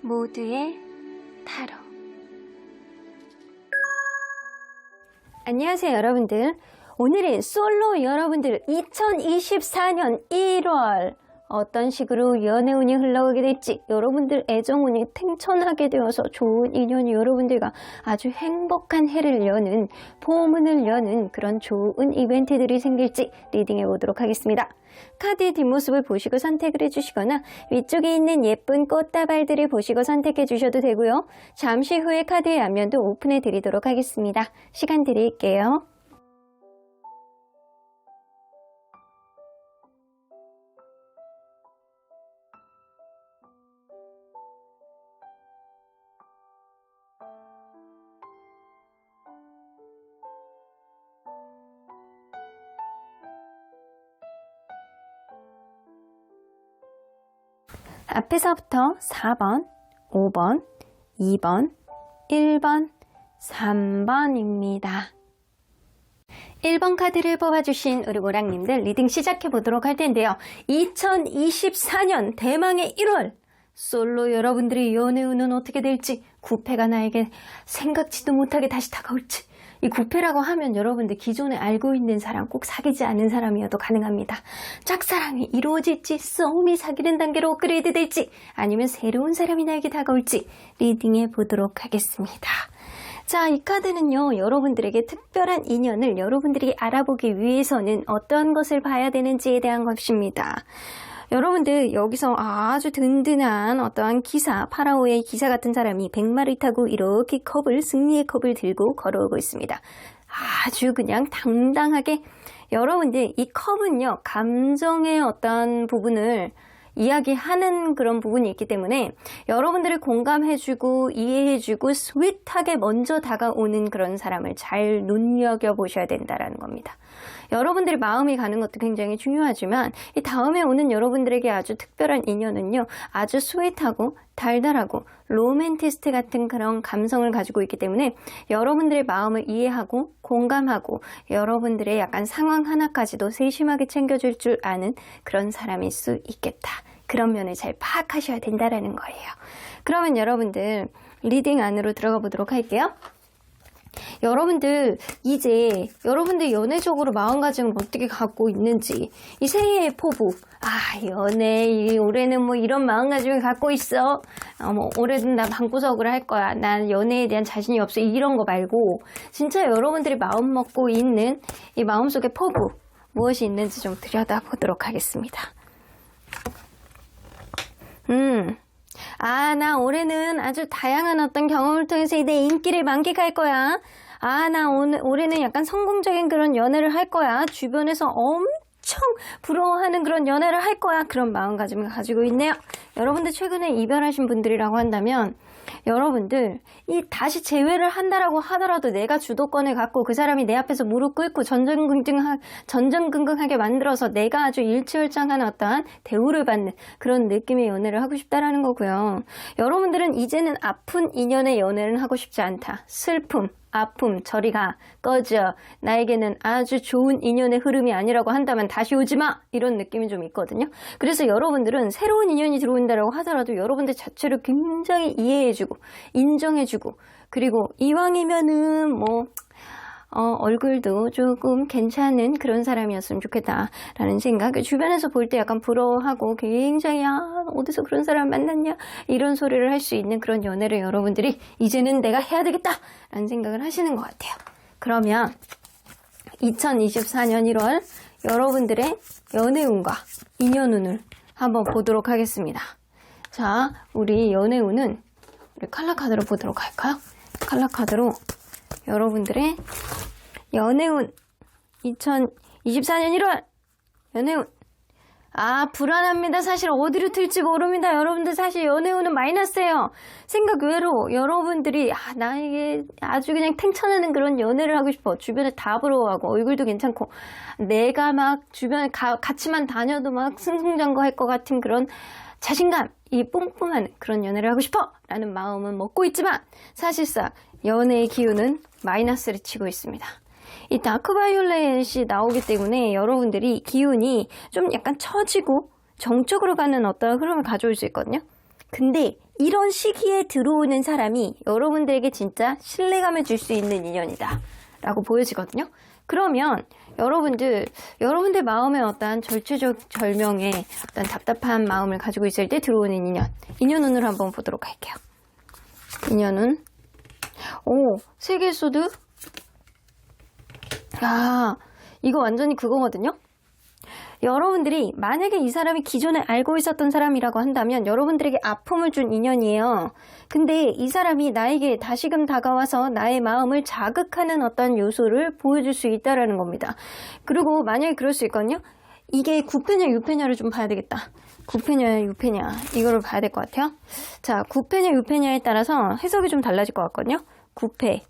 모두의 타로. 안녕하세요 여러분들. 오늘은 솔로 여러분들 2024년 1월 어떤 식으로 연애운이 흘러가게 될지, 여러분들 애정운이 탱천하게 되어서 좋은 인연이 여러분들과 아주 행복한 해를 여는, 포문을 여는 그런 좋은 이벤트들이 생길지 리딩해 보도록 하겠습니다. 카드의 뒷모습을 보시고 선택을 해주시거나 위쪽에 있는 예쁜 꽃다발들을 보시고 선택해 주셔도 되고요. 잠시 후에 카드의 앞면도 오픈해 드리도록 하겠습니다. 시간 드릴게요. 앞에서부터 4번, 5번, 2번, 1번, 3번입니다. 1번 카드를 뽑아주신 우리 모랑님들 리딩 시작해 보도록 할 텐데요. 2024년 대망의 1월 솔로 여러분들의 연애운은 어떻게 될지, 구패가 나에게 생각지도 못하게 다시 다가올지. 이 구패라고 하면 여러분들 기존에 알고 있는 사람, 꼭 사귀지 않은 사람이어도 가능합니다. 짝사랑이 이루어질지, 싸움이 사귀는 단계로 업그레이드 될지, 아니면 새로운 사람이 나에게 다가올지 리딩해 보도록 하겠습니다. 자, 이 카드는요, 여러분들에게 특별한 인연을 여러분들이 알아보기 위해서는 어떤 것을 봐야 되는지에 대한 것입니다. 여러분들 여기서 아주 든든한 어떠한 기사, 파라오의 기사 같은 사람이 100마리 타고 이렇게 승리의 컵을 들고 걸어오고 있습니다. 아주 그냥 당당하게. 여러분들 이 컵은요, 감정의 어떤 부분을 이야기하는 그런 부분이 있기 때문에 여러분들을 공감해주고 이해해주고 스윗하게 먼저 다가오는 그런 사람을 잘 눈여겨보셔야 된다는 겁니다. 여러분들의 마음이 가는 것도 굉장히 중요하지만 이 다음에 오는 여러분들에게 아주 특별한 인연은요, 아주 스윗하고 달달하고 로맨티스트 같은 그런 감성을 가지고 있기 때문에 여러분들의 마음을 이해하고 공감하고 여러분들의 약간 상황 하나까지도 세심하게 챙겨줄 줄 아는 그런 사람일 수 있겠다. 그런 면을 잘 파악하셔야 된다는 거예요. 그러면 여러분들 리딩 안으로 들어가 보도록 할게요. 여러분들 이제 여러분들 연애적으로 마음가짐을 어떻게 갖고 있는지, 이 새해의 포부, 연애 올해는 뭐 이런 마음가짐을 갖고 있어, 올해는 나 방구석을 할 거야, 난 연애에 대한 자신이 없어, 이런 거 말고 진짜 여러분들이 마음 먹고 있는 이 마음속의 포부 무엇이 있는지 좀 들여다보도록 하겠습니다. 나 올해는 아주 다양한 어떤 경험을 통해서 내 인기를 만끽할 거야. 나 올해는 약간 성공적인 그런 연애를 할 거야. 주변에서 엄청 부러워하는 그런 연애를 할 거야. 그런 마음가짐을 가지고 있네요. 여러분들 최근에 이별하신 분들이라고 한다면 여러분들 이 다시 재회를 한다라고 하더라도 내가 주도권을 갖고 그 사람이 내 앞에서 무릎 꿇고 전전긍긍하게 만들어서 내가 아주 일취월장한 어떠한 대우를 받는 그런 느낌의 연애를 하고 싶다라는 거고요. 여러분들은 이제는 아픈 인연의 연애를 하고 싶지 않다. 슬픔, 아픔, 저리 가, 꺼져, 나에게는 아주 좋은 인연의 흐름이 아니라고 한다면 다시 오지 마, 이런 느낌이 좀 있거든요. 그래서 여러분들은 새로운 인연이 들어온다고 하더라도 여러분들 자체를 굉장히 이해해주고 인정해주고, 그리고 이왕이면은 얼굴도 조금 괜찮은 그런 사람이었으면 좋겠다라는 생각. 주변에서 볼 때 약간 부러워하고 굉장히 어디서 그런 사람 만났냐, 이런 소리를 할 수 있는 그런 연애를 여러분들이 이제는 내가 해야 되겠다라는 생각을 하시는 것 같아요. 그러면 2024년 1월 여러분들의 연애운과 인연운을 한번 보도록 하겠습니다. 자, 우리 연애운은 우리 칼라 카드로 보도록 할까요? 칼라 카드로 여러분들의 연애운 2024년 1월 연애운. 불안합니다. 사실 어디로 튈지 모릅니다. 여러분들 사실 연애운은 마이너스예요. 생각 외로 여러분들이 나에게 아주 그냥 탱천하는 그런 연애를 하고 싶어. 주변에 다 부러워하고 얼굴도 괜찮고 내가 막 주변에 같이만 다녀도 막 승승장구할 것 같은 그런 자신감, 이 뿜뿜한 그런 연애를 하고 싶어 라는 마음은 먹고 있지만 사실상 연애의 기운은 마이너스를 치고 있습니다. 이 다크바이올렛이 나오기 때문에 여러분들이 기운이 좀 약간 처지고 정적으로 가는 어떤 흐름을 가져올 수 있거든요. 근데 이런 시기에 들어오는 사람이 여러분들에게 진짜 신뢰감을 줄 수 있는 인연이다 라고 보여지거든요. 그러면 여러분들 마음에 어떤 절체절명의 어떤 답답한 마음을 가지고 있을 때 들어오는 인연운을 한번 보도록 할게요. 인연운. 세계소드. 이거 완전히 그거거든요. 여러분들이 만약에 이 사람이 기존에 알고 있었던 사람이라고 한다면 여러분들에게 아픔을 준 인연이에요. 근데 이 사람이 나에게 다시금 다가와서 나의 마음을 자극하는 어떤 요소를 보여줄 수 있다라는 겁니다. 그리고 만약에 그럴 수 있거든요. 이게 9패냐 6패냐를 좀 봐야 되겠다. 9패냐 6패냐 이거를 봐야 될 것 같아요. 자, 9패냐 6패냐에 따라서 해석이 좀 달라질 것 같거든요. 9패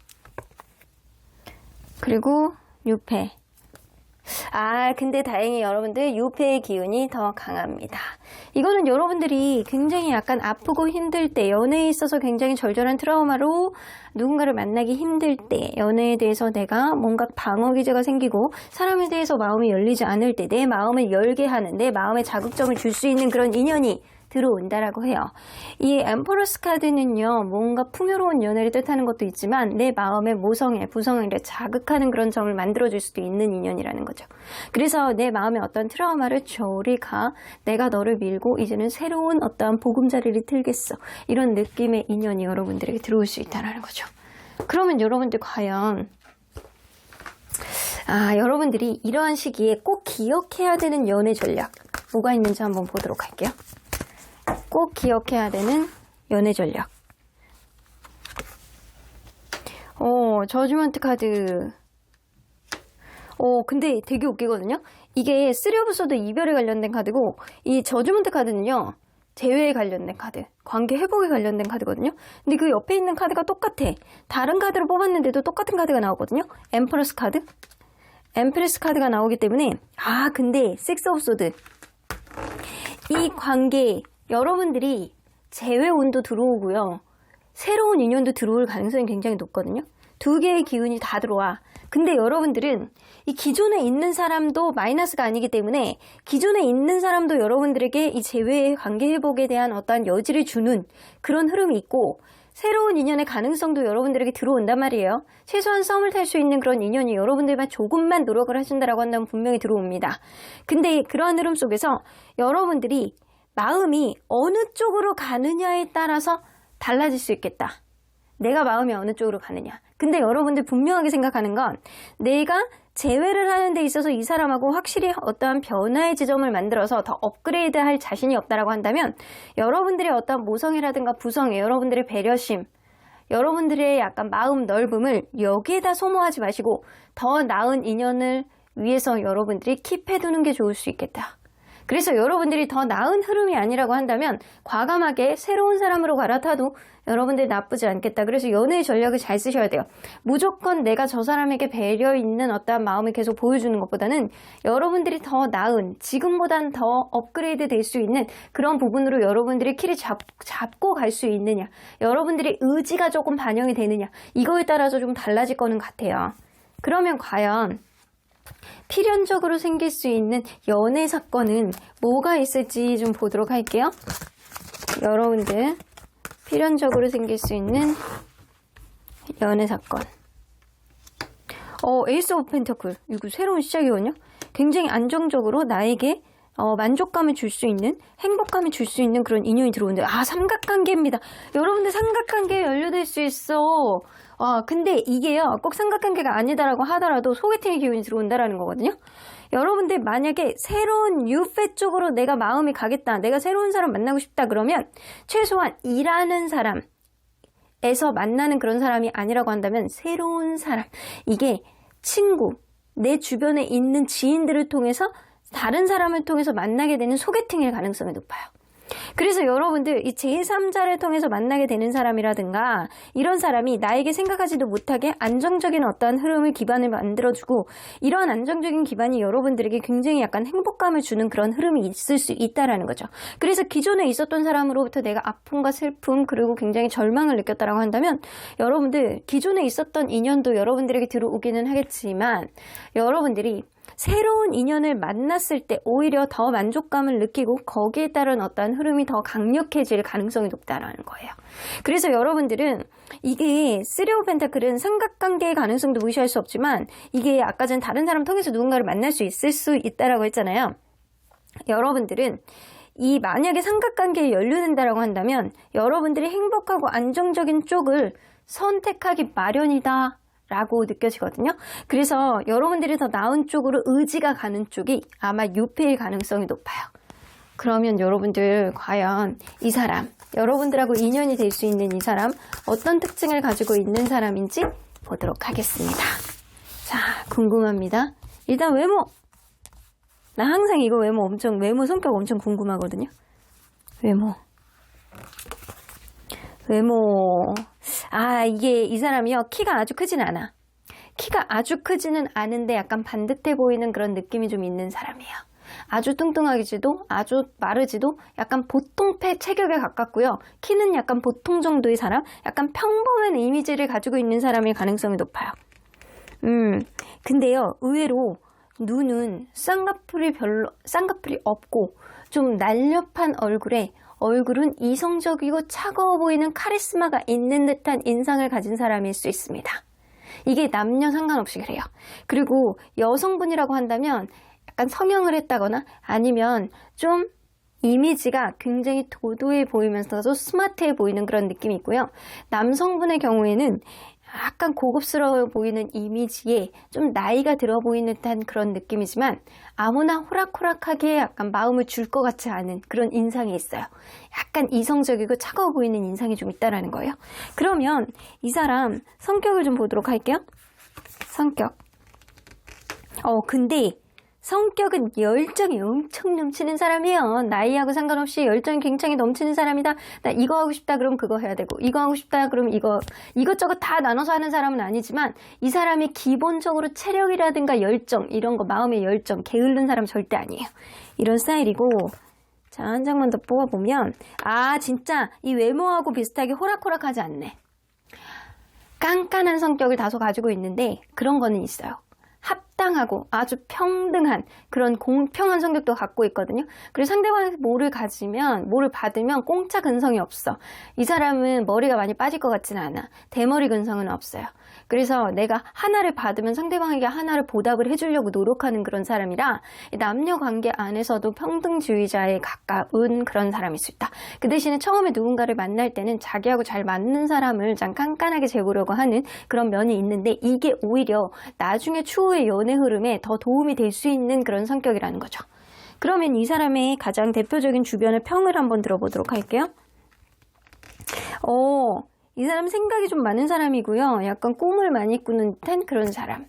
그리고 6패. 근데 다행히 여러분들 6패의 기운이 더 강합니다. 이거는 여러분들이 굉장히 약간 아프고 힘들 때, 연애에 있어서 굉장히 절절한 트라우마로 누군가를 만나기 힘들 때, 연애에 대해서 내가 뭔가 방어 기제가 생기고 사람에 대해서 마음이 열리지 않을 때 내 마음을 열게 하는, 내 마음에 자극점을 줄 수 있는 그런 인연이 들어온다라고 해요. 이 엠퍼러스 카드는요, 뭔가 풍요로운 연애를 뜻하는 것도 있지만 내 마음의 모성애, 부성애를 자극하는 그런 점을 만들어줄 수도 있는 인연이라는 거죠. 그래서 내 마음의 어떤 트라우마를 저리 가, 내가 너를 밀고 이제는 새로운 어떤 보금자리를 틀겠어. 이런 느낌의 인연이 여러분들에게 들어올 수 있다는 거죠. 그러면 여러분들 과연 여러분들이 이러한 시기에 꼭 기억해야 되는 연애 전략 뭐가 있는지 한번 보도록 할게요. 꼭 기억해야 되는 연애 전략. 저지먼트 카드. 근데 되게 웃기거든요. 이게 3 오브 소드 이별에 관련된 카드고, 이 저지먼트 카드는요, 재회에 관련된 카드, 관계 회복에 관련된 카드거든요. 근데 그 옆에 있는 카드가 똑같아. 다른 카드를 뽑았는데도 똑같은 카드가 나오거든요. 엠프레스 카드. 엠프레스 카드가 나오기 때문에, 근데 6 오브 소드. 이 관계, 여러분들이 재회운도 들어오고요. 새로운 인연도 들어올 가능성이 굉장히 높거든요. 두 개의 기운이 다 들어와. 근데 여러분들은 이 기존에 있는 사람도 마이너스가 아니기 때문에 기존에 있는 사람도 여러분들에게 이 재회의 관계 회복에 대한 어떠한 여지를 주는 그런 흐름이 있고, 새로운 인연의 가능성도 여러분들에게 들어온단 말이에요. 최소한 썸을 탈 수 있는 그런 인연이 여러분들만 조금만 노력을 하신다라고 한다면 분명히 들어옵니다. 근데 그러한 흐름 속에서 여러분들이 마음이 어느 쪽으로 가느냐에 따라서 달라질 수 있겠다. 내가 마음이 어느 쪽으로 가느냐. 근데 여러분들 분명하게 생각하는 건 내가 재회를 하는 데 있어서 이 사람하고 확실히 어떠한 변화의 지점을 만들어서 더 업그레이드할 자신이 없다라고 한다면 여러분들의 어떠한 모성애라든가 부성애, 여러분들의 배려심, 여러분들의 약간 마음 넓음을 여기에다 소모하지 마시고 더 나은 인연을 위해서 여러분들이 킵해두는 게 좋을 수 있겠다. 그래서 여러분들이 더 나은 흐름이 아니라고 한다면 과감하게 새로운 사람으로 갈아타도 여러분들 나쁘지 않겠다. 그래서 연애의 전략을 잘 쓰셔야 돼요. 무조건 내가 저 사람에게 배려 있는 어떠한 마음을 계속 보여주는 것보다는 여러분들이 더 나은, 지금보단 더 업그레이드 될 수 있는 그런 부분으로 여러분들이 키를 잡고 갈 수 있느냐, 여러분들의 의지가 조금 반영이 되느냐, 이거에 따라서 좀 달라질 거는 같아요. 그러면 과연 필연적으로 생길 수 있는 연애 사건은 뭐가 있을지 좀 보도록 할게요. 여러분들 필연적으로 생길 수 있는 연애 사건. 에이스 오브 펜터클. 이거 새로운 시작이거든요. 굉장히 안정적으로 나에게 만족감을 줄 수 있는, 행복감을 줄 수 있는 그런 인연이 들어오는데, 삼각관계입니다. 여러분들 삼각관계에 연루될 수 있어. 근데 이게요, 꼭 삼각관계가 아니다라고 하더라도 소개팅의 기운이 들어온다라는 거거든요. 여러분들 만약에 새로운 뉴페 쪽으로 내가 마음이 가겠다, 내가 새로운 사람 만나고 싶다 그러면 최소한 일하는 사람에서 만나는 그런 사람이 아니라고 한다면 새로운 사람, 이게 친구, 내 주변에 있는 지인들을 통해서 다른 사람을 통해서 만나게 되는 소개팅일 가능성이 높아요. 그래서 여러분들 이 제3자를 통해서 만나게 되는 사람이라든가 이런 사람이 나에게 생각하지도 못하게 안정적인 어떠한 흐름을 기반을 만들어주고, 이러한 안정적인 기반이 여러분들에게 굉장히 약간 행복감을 주는 그런 흐름이 있을 수 있다라는 거죠. 그래서 기존에 있었던 사람으로부터 내가 아픔과 슬픔 그리고 굉장히 절망을 느꼈다라고 한다면 여러분들 기존에 있었던 인연도 여러분들에게 들어오기는 하겠지만 여러분들이 새로운 인연을 만났을 때 오히려 더 만족감을 느끼고 거기에 따른 어떤 흐름이 더 강력해질 가능성이 높다라는 거예요. 그래서 여러분들은 이게 쓰리 오브 펜타클은 삼각관계의 가능성도 무시할 수 없지만 이게 아까 전 다른 사람 통해서 누군가를 만날 수 있을 수 있다라고 했잖아요. 여러분들은 이 만약에 삼각관계에 연루된다라고 한다면 여러분들이 행복하고 안정적인 쪽을 선택하기 마련이다 라고 느껴지거든요. 그래서 여러분들이 더 나은 쪽으로 의지가 가는 쪽이 아마 유패일 가능성이 높아요. 그러면 여러분들 과연 이 사람, 여러분들하고 인연이 될 수 있는 이 사람 어떤 특징을 가지고 있는 사람인지 보도록 하겠습니다. 자, 궁금합니다. 일단 외모. 나 항상 이거 외모 성격 엄청 궁금하거든요. 외모. 아, 이게 이 사람이요. 키가 아주 크진 않아. 키가 아주 크지는 않은데 약간 반듯해 보이는 그런 느낌이 좀 있는 사람이에요. 아주 뚱뚱하지도 아주 마르지도 약간 보통 체격에 가깝고요. 키는 약간 보통 정도의 사람, 약간 평범한 이미지를 가지고 있는 사람일 가능성이 높아요. 근데요, 의외로 눈은 쌍꺼풀이 없고 좀 날렵한 얼굴은 이성적이고 차가워 보이는 카리스마가 있는 듯한 인상을 가진 사람일 수 있습니다. 이게 남녀 상관없이 그래요. 그리고 여성분이라고 한다면 약간 성형을 했다거나 아니면 좀 이미지가 굉장히 도도해 보이면서도 스마트해 보이는 그런 느낌이 있고요. 남성분의 경우에는 약간 고급스러워 보이는 이미지에 좀 나이가 들어 보이는 듯한 그런 느낌이지만 아무나 호락호락하게 약간 마음을 줄 것 같지 않은 그런 인상이 있어요. 약간 이성적이고 차가워 보이는 인상이 좀 있다라는 거예요. 그러면 이 사람 성격을 좀 보도록 할게요. 성격. 근데 성격은 열정이 엄청 넘치는 사람이에요. 나이하고 상관없이 열정이 굉장히 넘치는 사람이다. 나 이거 하고 싶다 그럼 그거 해야 되고 이거 하고 싶다 그럼 이것저것 다 나눠서 하는 사람은 아니지만 이 사람이 기본적으로 체력이라든가 열정 이런 거 마음의 열정 게으른 사람 절대 아니에요. 이런 스타일이고 자, 한 장만 더 뽑아보면 진짜 이 외모하고 비슷하게 호락호락하지 않네. 깐깐한 성격을 다소 가지고 있는데 그런 거는 있어요. 합당하고 아주 평등한 그런 공평한 성격도 갖고 있거든요. 그리고 상대방에서 뭐를 받으면 공짜 근성이 없어. 이 사람은 머리가 많이 빠질 것 같지는 않아. 대머리 근성은 없어요. 그래서 내가 하나를 받으면 상대방에게 하나를 보답을 해주려고 노력하는 그런 사람이라 남녀 관계 안에서도 평등주의자에 가까운 그런 사람일 수 있다. 그 대신에 처음에 누군가를 만날 때는 자기하고 잘 맞는 사람을 좀 깐깐하게 재보려고 하는 그런 면이 있는데 이게 오히려 나중에 추후의 연애 흐름에 더 도움이 될 수 있는 그런 성격이라는 거죠. 그러면 이 사람의 가장 대표적인 주변의 평을 한번 들어보도록 할게요. 이 사람 생각이 좀 많은 사람이고요. 약간 꿈을 많이 꾸는 듯한 그런 사람.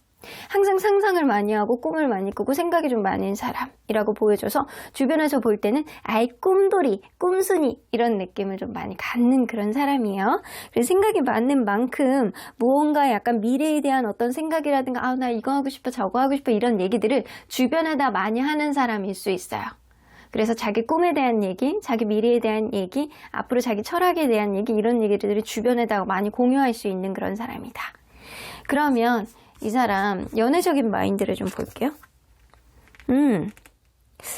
항상 상상을 많이 하고 꿈을 많이 꾸고 생각이 좀 많은 사람이라고 보여줘서 주변에서 볼 때는 꿈돌이, 꿈순이 이런 느낌을 좀 많이 갖는 그런 사람이에요. 그래서 생각이 많은 만큼 무언가 약간 미래에 대한 어떤 생각이라든가 나 이거 하고 싶어 저거 하고 싶어 이런 얘기들을 주변에다 많이 하는 사람일 수 있어요. 그래서 자기 꿈에 대한 얘기, 자기 미래에 대한 얘기, 앞으로 자기 철학에 대한 얘기 이런 얘기들을 주변에다가 많이 공유할 수 있는 그런 사람이다. 그러면 이 사람 연애적인 마인드를 좀 볼게요.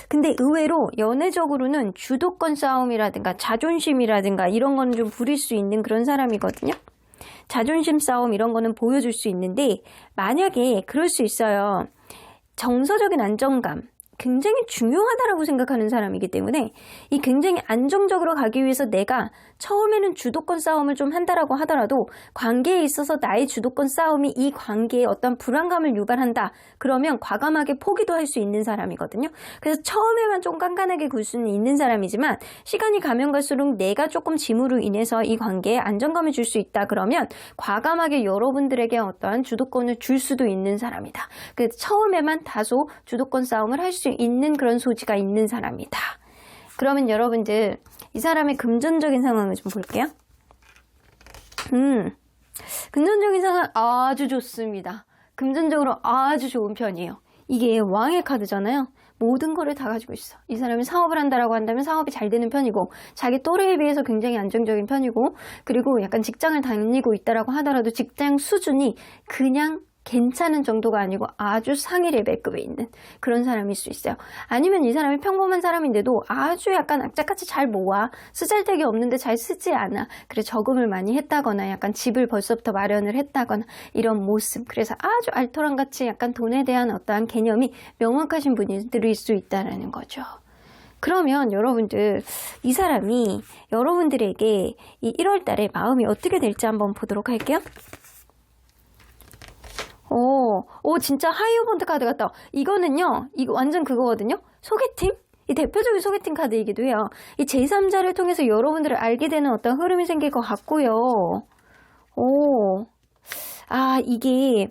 근데 의외로 연애적으로는 주도권 싸움이라든가 자존심이라든가 이런 거는 좀 부릴 수 있는 그런 사람이거든요. 자존심 싸움 이런 거는 보여줄 수 있는데 만약에 그럴 수 있어요. 정서적인 안정감 굉장히 중요하다라고 생각하는 사람이기 때문에 이 굉장히 안정적으로 가기 위해서 내가 처음에는 주도권 싸움을 좀 한다라고 하더라도 관계에 있어서 나의 주도권 싸움이 이 관계에 어떤 불안감을 유발한다. 그러면 과감하게 포기도 할 수 있는 사람이거든요. 그래서 처음에만 좀 깐깐하게 굴 수는 있는 사람이지만 시간이 가면 갈수록 내가 조금 짐으로 인해서 이 관계에 안정감을 줄 수 있다. 그러면 과감하게 여러분들에게 어떠한 주도권을 줄 수도 있는 사람이다. 그래서 처음에만 다소 주도권 싸움을 할 수 있는 그런 소지가 있는 사람이다. 그러면 여러분들 이 사람의 금전적인 상황을 좀 볼게요. 금전적인 상황 아주 좋습니다. 금전적으로 아주 좋은 편이에요. 이게 왕의 카드잖아요. 모든 거를 다 가지고 있어. 이 사람이 사업을 한다라고 한다면 사업이 잘 되는 편이고 자기 또래에 비해서 굉장히 안정적인 편이고 그리고 약간 직장을 다니고 있다라고 하더라도 직장 수준이 그냥 괜찮은 정도가 아니고 아주 상위 레벨급에 있는 그런 사람일 수 있어요. 아니면 이 사람이 평범한 사람인데도 아주 약간 악착같이 잘 모아, 쓰잘데기 없는데 잘 쓰지 않아. 그래서 저금을 많이 했다거나 약간 집을 벌써부터 마련을 했다거나 이런 모습. 그래서 아주 알토란같이 약간 돈에 대한 어떠한 개념이 명확하신 분들일 수 있다는 거죠. 그러면 여러분들, 이 사람이 여러분들에게 이 1월 달에 마음이 어떻게 될지 한번 보도록 할게요. 진짜 하이어본트 카드 같다. 이거는요, 이거 완전 그거거든요. 소개팅? 이 대표적인 소개팅 카드이기도 해요. 이 제3자를 통해서 여러분들을 알게 되는 어떤 흐름이 생길 것 같고요. 이게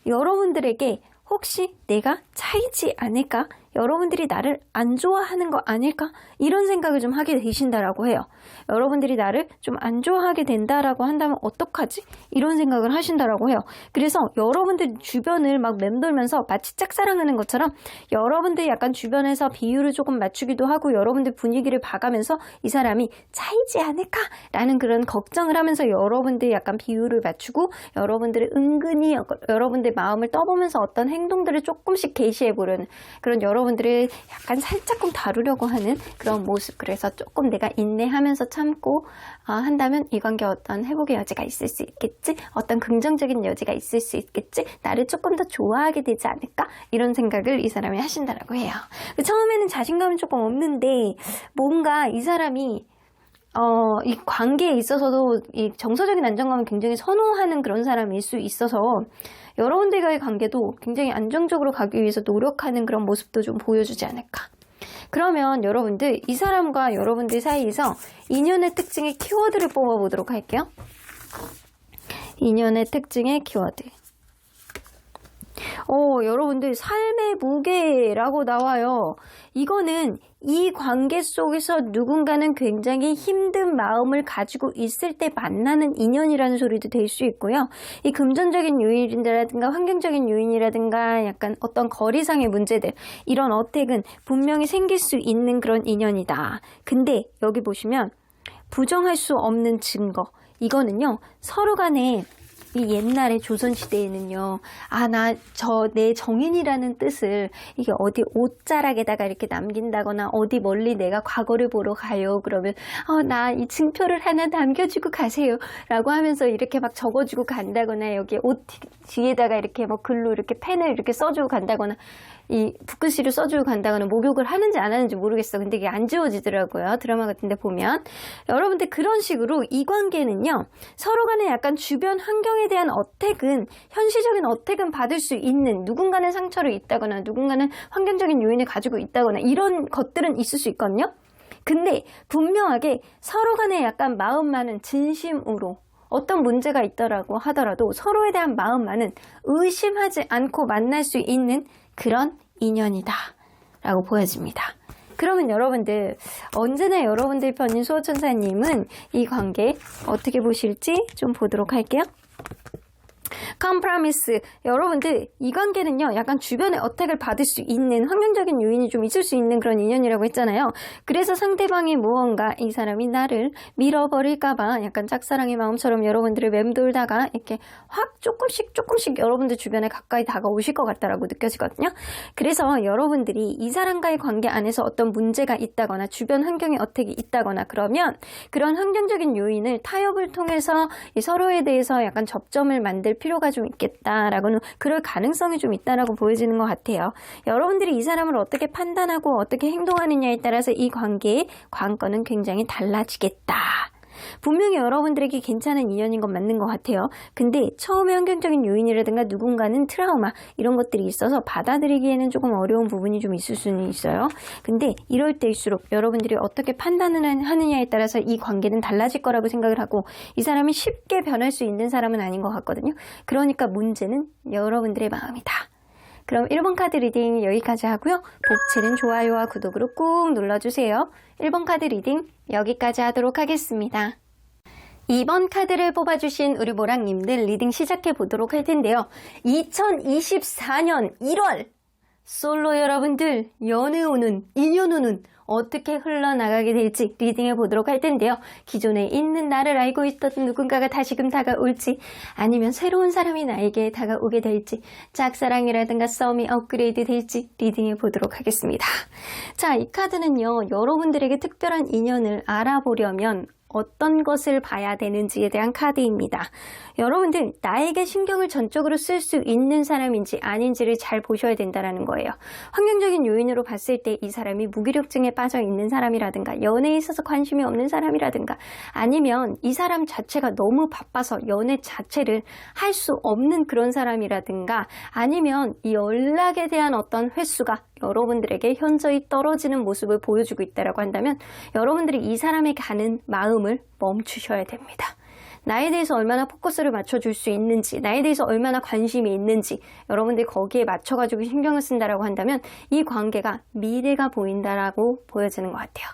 여러분들에게 혹시 내가 차이지 않을까? 여러분들이 나를 안 좋아하는 거 아닐까? 이런 생각을 좀 하게 되신다라고 해요. 여러분들이 나를 좀 안 좋아하게 된다라고 한다면 어떡하지? 이런 생각을 하신다라고 해요. 그래서 여러분들 주변을 막 맴돌면서 마치 짝사랑하는 것처럼 여러분들 약간 주변에서 비율을 조금 맞추기도 하고 여러분들 분위기를 봐가면서 이 사람이 차이지 않을까라는 그런 걱정을 하면서 여러분들 약간 비율을 맞추고 여러분들을 은근히 여러분들 마음을 떠보면서 어떤 행동들을 조금씩 게시해보려는 그런 여러분들을 약간 살짝끔 다루려고 하는 그런 모습. 그래서 조금 내가 인내하면서 참고 한다면 이 관계 어떤 회복의 여지가 있을 수 있겠지? 어떤 긍정적인 여지가 있을 수 있겠지? 나를 조금 더 좋아하게 되지 않을까? 이런 생각을 이 사람이 하신다라고 해요. 처음에는 자신감이 조금 없는데 뭔가 이 사람이 이 관계에 있어서도 이 정서적인 안정감을 굉장히 선호하는 그런 사람일 수 있어서 여러분들과의 관계도 굉장히 안정적으로 가기 위해서 노력하는 그런 모습도 좀 보여주지 않을까. 그러면 여러분들, 이 사람과 여러분들 사이에서 인연의 특징의 키워드를 뽑아보도록 할게요. 인연의 특징의 키워드. 여러분들 삶의 무게라고 나와요. 이거는 이 관계 속에서 누군가는 굉장히 힘든 마음을 가지고 있을 때 만나는 인연이라는 소리도 될 수 있고요. 이 금전적인 요인이라든가 환경적인 요인이라든가 약간 어떤 거리상의 문제들, 이런 어택은 분명히 생길 수 있는 그런 인연이다. 근데 여기 보시면 부정할 수 없는 증거, 이거는요 서로 간에 이 옛날에 조선시대에는요, 내 정인이라는 뜻을 이게 어디 옷자락에다가 이렇게 남긴다거나 어디 멀리 내가 과거를 보러 가요. 그러면, 나 이 증표를 하나 남겨주고 가세요. 라고 하면서 이렇게 막 적어주고 간다거나 여기 옷 뒤에다가 이렇게 뭐 글로 이렇게 펜을 이렇게 써주고 간다거나 이 붓글씨를 써주고 간다거나 목욕을 하는지 안 하는지 모르겠어. 근데 이게 안 지워지더라고요. 드라마 같은 데 보면. 여러분들 그런 식으로 이 관계는요, 서로 간에 약간 주변 환경에 대한 어택은, 현실적인 어택은 받을 수 있는, 누군가는 상처를 입다거나 누군가는 환경적인 요인을 가지고 있다거나 이런 것들은 있을 수 있거든요. 근데 분명하게 서로 간에 약간 마음만은 진심으로 어떤 문제가 있더라고 하더라도 서로에 대한 마음만은 의심하지 않고 만날 수 있는 그런 인연이다 라고 보여집니다. 그러면 여러분들, 언제나 여러분들 편인 수호천사님은 이 관계 어떻게 보실지 좀 보도록 할게요. 컴프라미스. 여러분들 이 관계는요 약간 주변의 어택을 받을 수 있는 환경적인 요인이 좀 있을 수 있는 그런 인연이라고 했잖아요. 그래서 상대방이 무언가 이 사람이 나를 밀어버릴까봐 약간 짝사랑의 마음처럼 여러분들을 맴돌다가 이렇게 확 조금씩 여러분들 주변에 가까이 다가오실 것 같다라고 느껴지거든요. 그래서 여러분들이 이 사람과의 관계 안에서 어떤 문제가 있다거나 주변 환경의 어택이 있다거나 그러면 그런 환경적인 요인을 타협을 통해서 이 서로에 대해서 약간 접점을 만들 필요가 좀 있겠다라고는, 그럴 가능성이 좀 있다라고 보여지는 것 같아요. 여러분들이 이 사람을 어떻게 판단하고 어떻게 행동하느냐에 따라서 이 관계의 관건은 굉장히 달라지겠다. 분명히 여러분들에게 괜찮은 인연인 건 맞는 것 같아요. 근데 처음에 환경적인 요인이라든가 누군가는 트라우마 이런 것들이 있어서 받아들이기에는 조금 어려운 부분이 좀 있을 수는 있어요. 근데 이럴 때일수록 여러분들이 어떻게 판단을 하느냐에 따라서 이 관계는 달라질 거라고 생각을 하고, 이 사람이 쉽게 변할 수 있는 사람은 아닌 것 같거든요. 그러니까 문제는 여러분들의 마음이다. 그럼 1번 카드 리딩 여기까지 하고요. 복채는 좋아요와 구독으로 꾹 눌러주세요. 1번 카드 리딩 여기까지 하도록 하겠습니다. 2번 카드를 뽑아주신 우리 모랑님들 리딩 시작해 보도록 할 텐데요. 2024년 1월 솔로 여러분들, 연애운은, 인연운은 어떻게 흘러나가게 될지 리딩해 보도록 할 텐데요. 기존에 있는 나를 알고 있던 누군가가 다시금 다가올지, 아니면 새로운 사람이 나에게 다가오게 될지, 짝사랑이라든가 썸이 업그레이드 될지 리딩해 보도록 하겠습니다. 자, 이 카드는요, 여러분들에게 특별한 인연을 알아보려면 어떤 것을 봐야 되는지에 대한 카드입니다. 여러분들, 나에게 신경을 전적으로 쓸 수 있는 사람인지 아닌지를 잘 보셔야 된다는 거예요. 환경적인 요인으로 봤을 때 이 사람이 무기력증에 빠져 있는 사람이라든가, 연애에 있어서 관심이 없는 사람이라든가, 아니면 이 사람 자체가 너무 바빠서 연애 자체를 할 수 없는 그런 사람이라든가, 아니면 이 연락에 대한 어떤 횟수가 여러분들에게 현저히 떨어지는 모습을 보여주고 있다고 한다면, 여러분들이 이 사람에 가는 마음을 멈추셔야 됩니다. 나에 대해서 얼마나 포커스를 맞춰줄 수 있는지, 나에 대해서 얼마나 관심이 있는지, 여러분들이 거기에 맞춰가지고 신경을 쓴다라고 한다면 이 관계가 미래가 보인다라고 보여지는 것 같아요.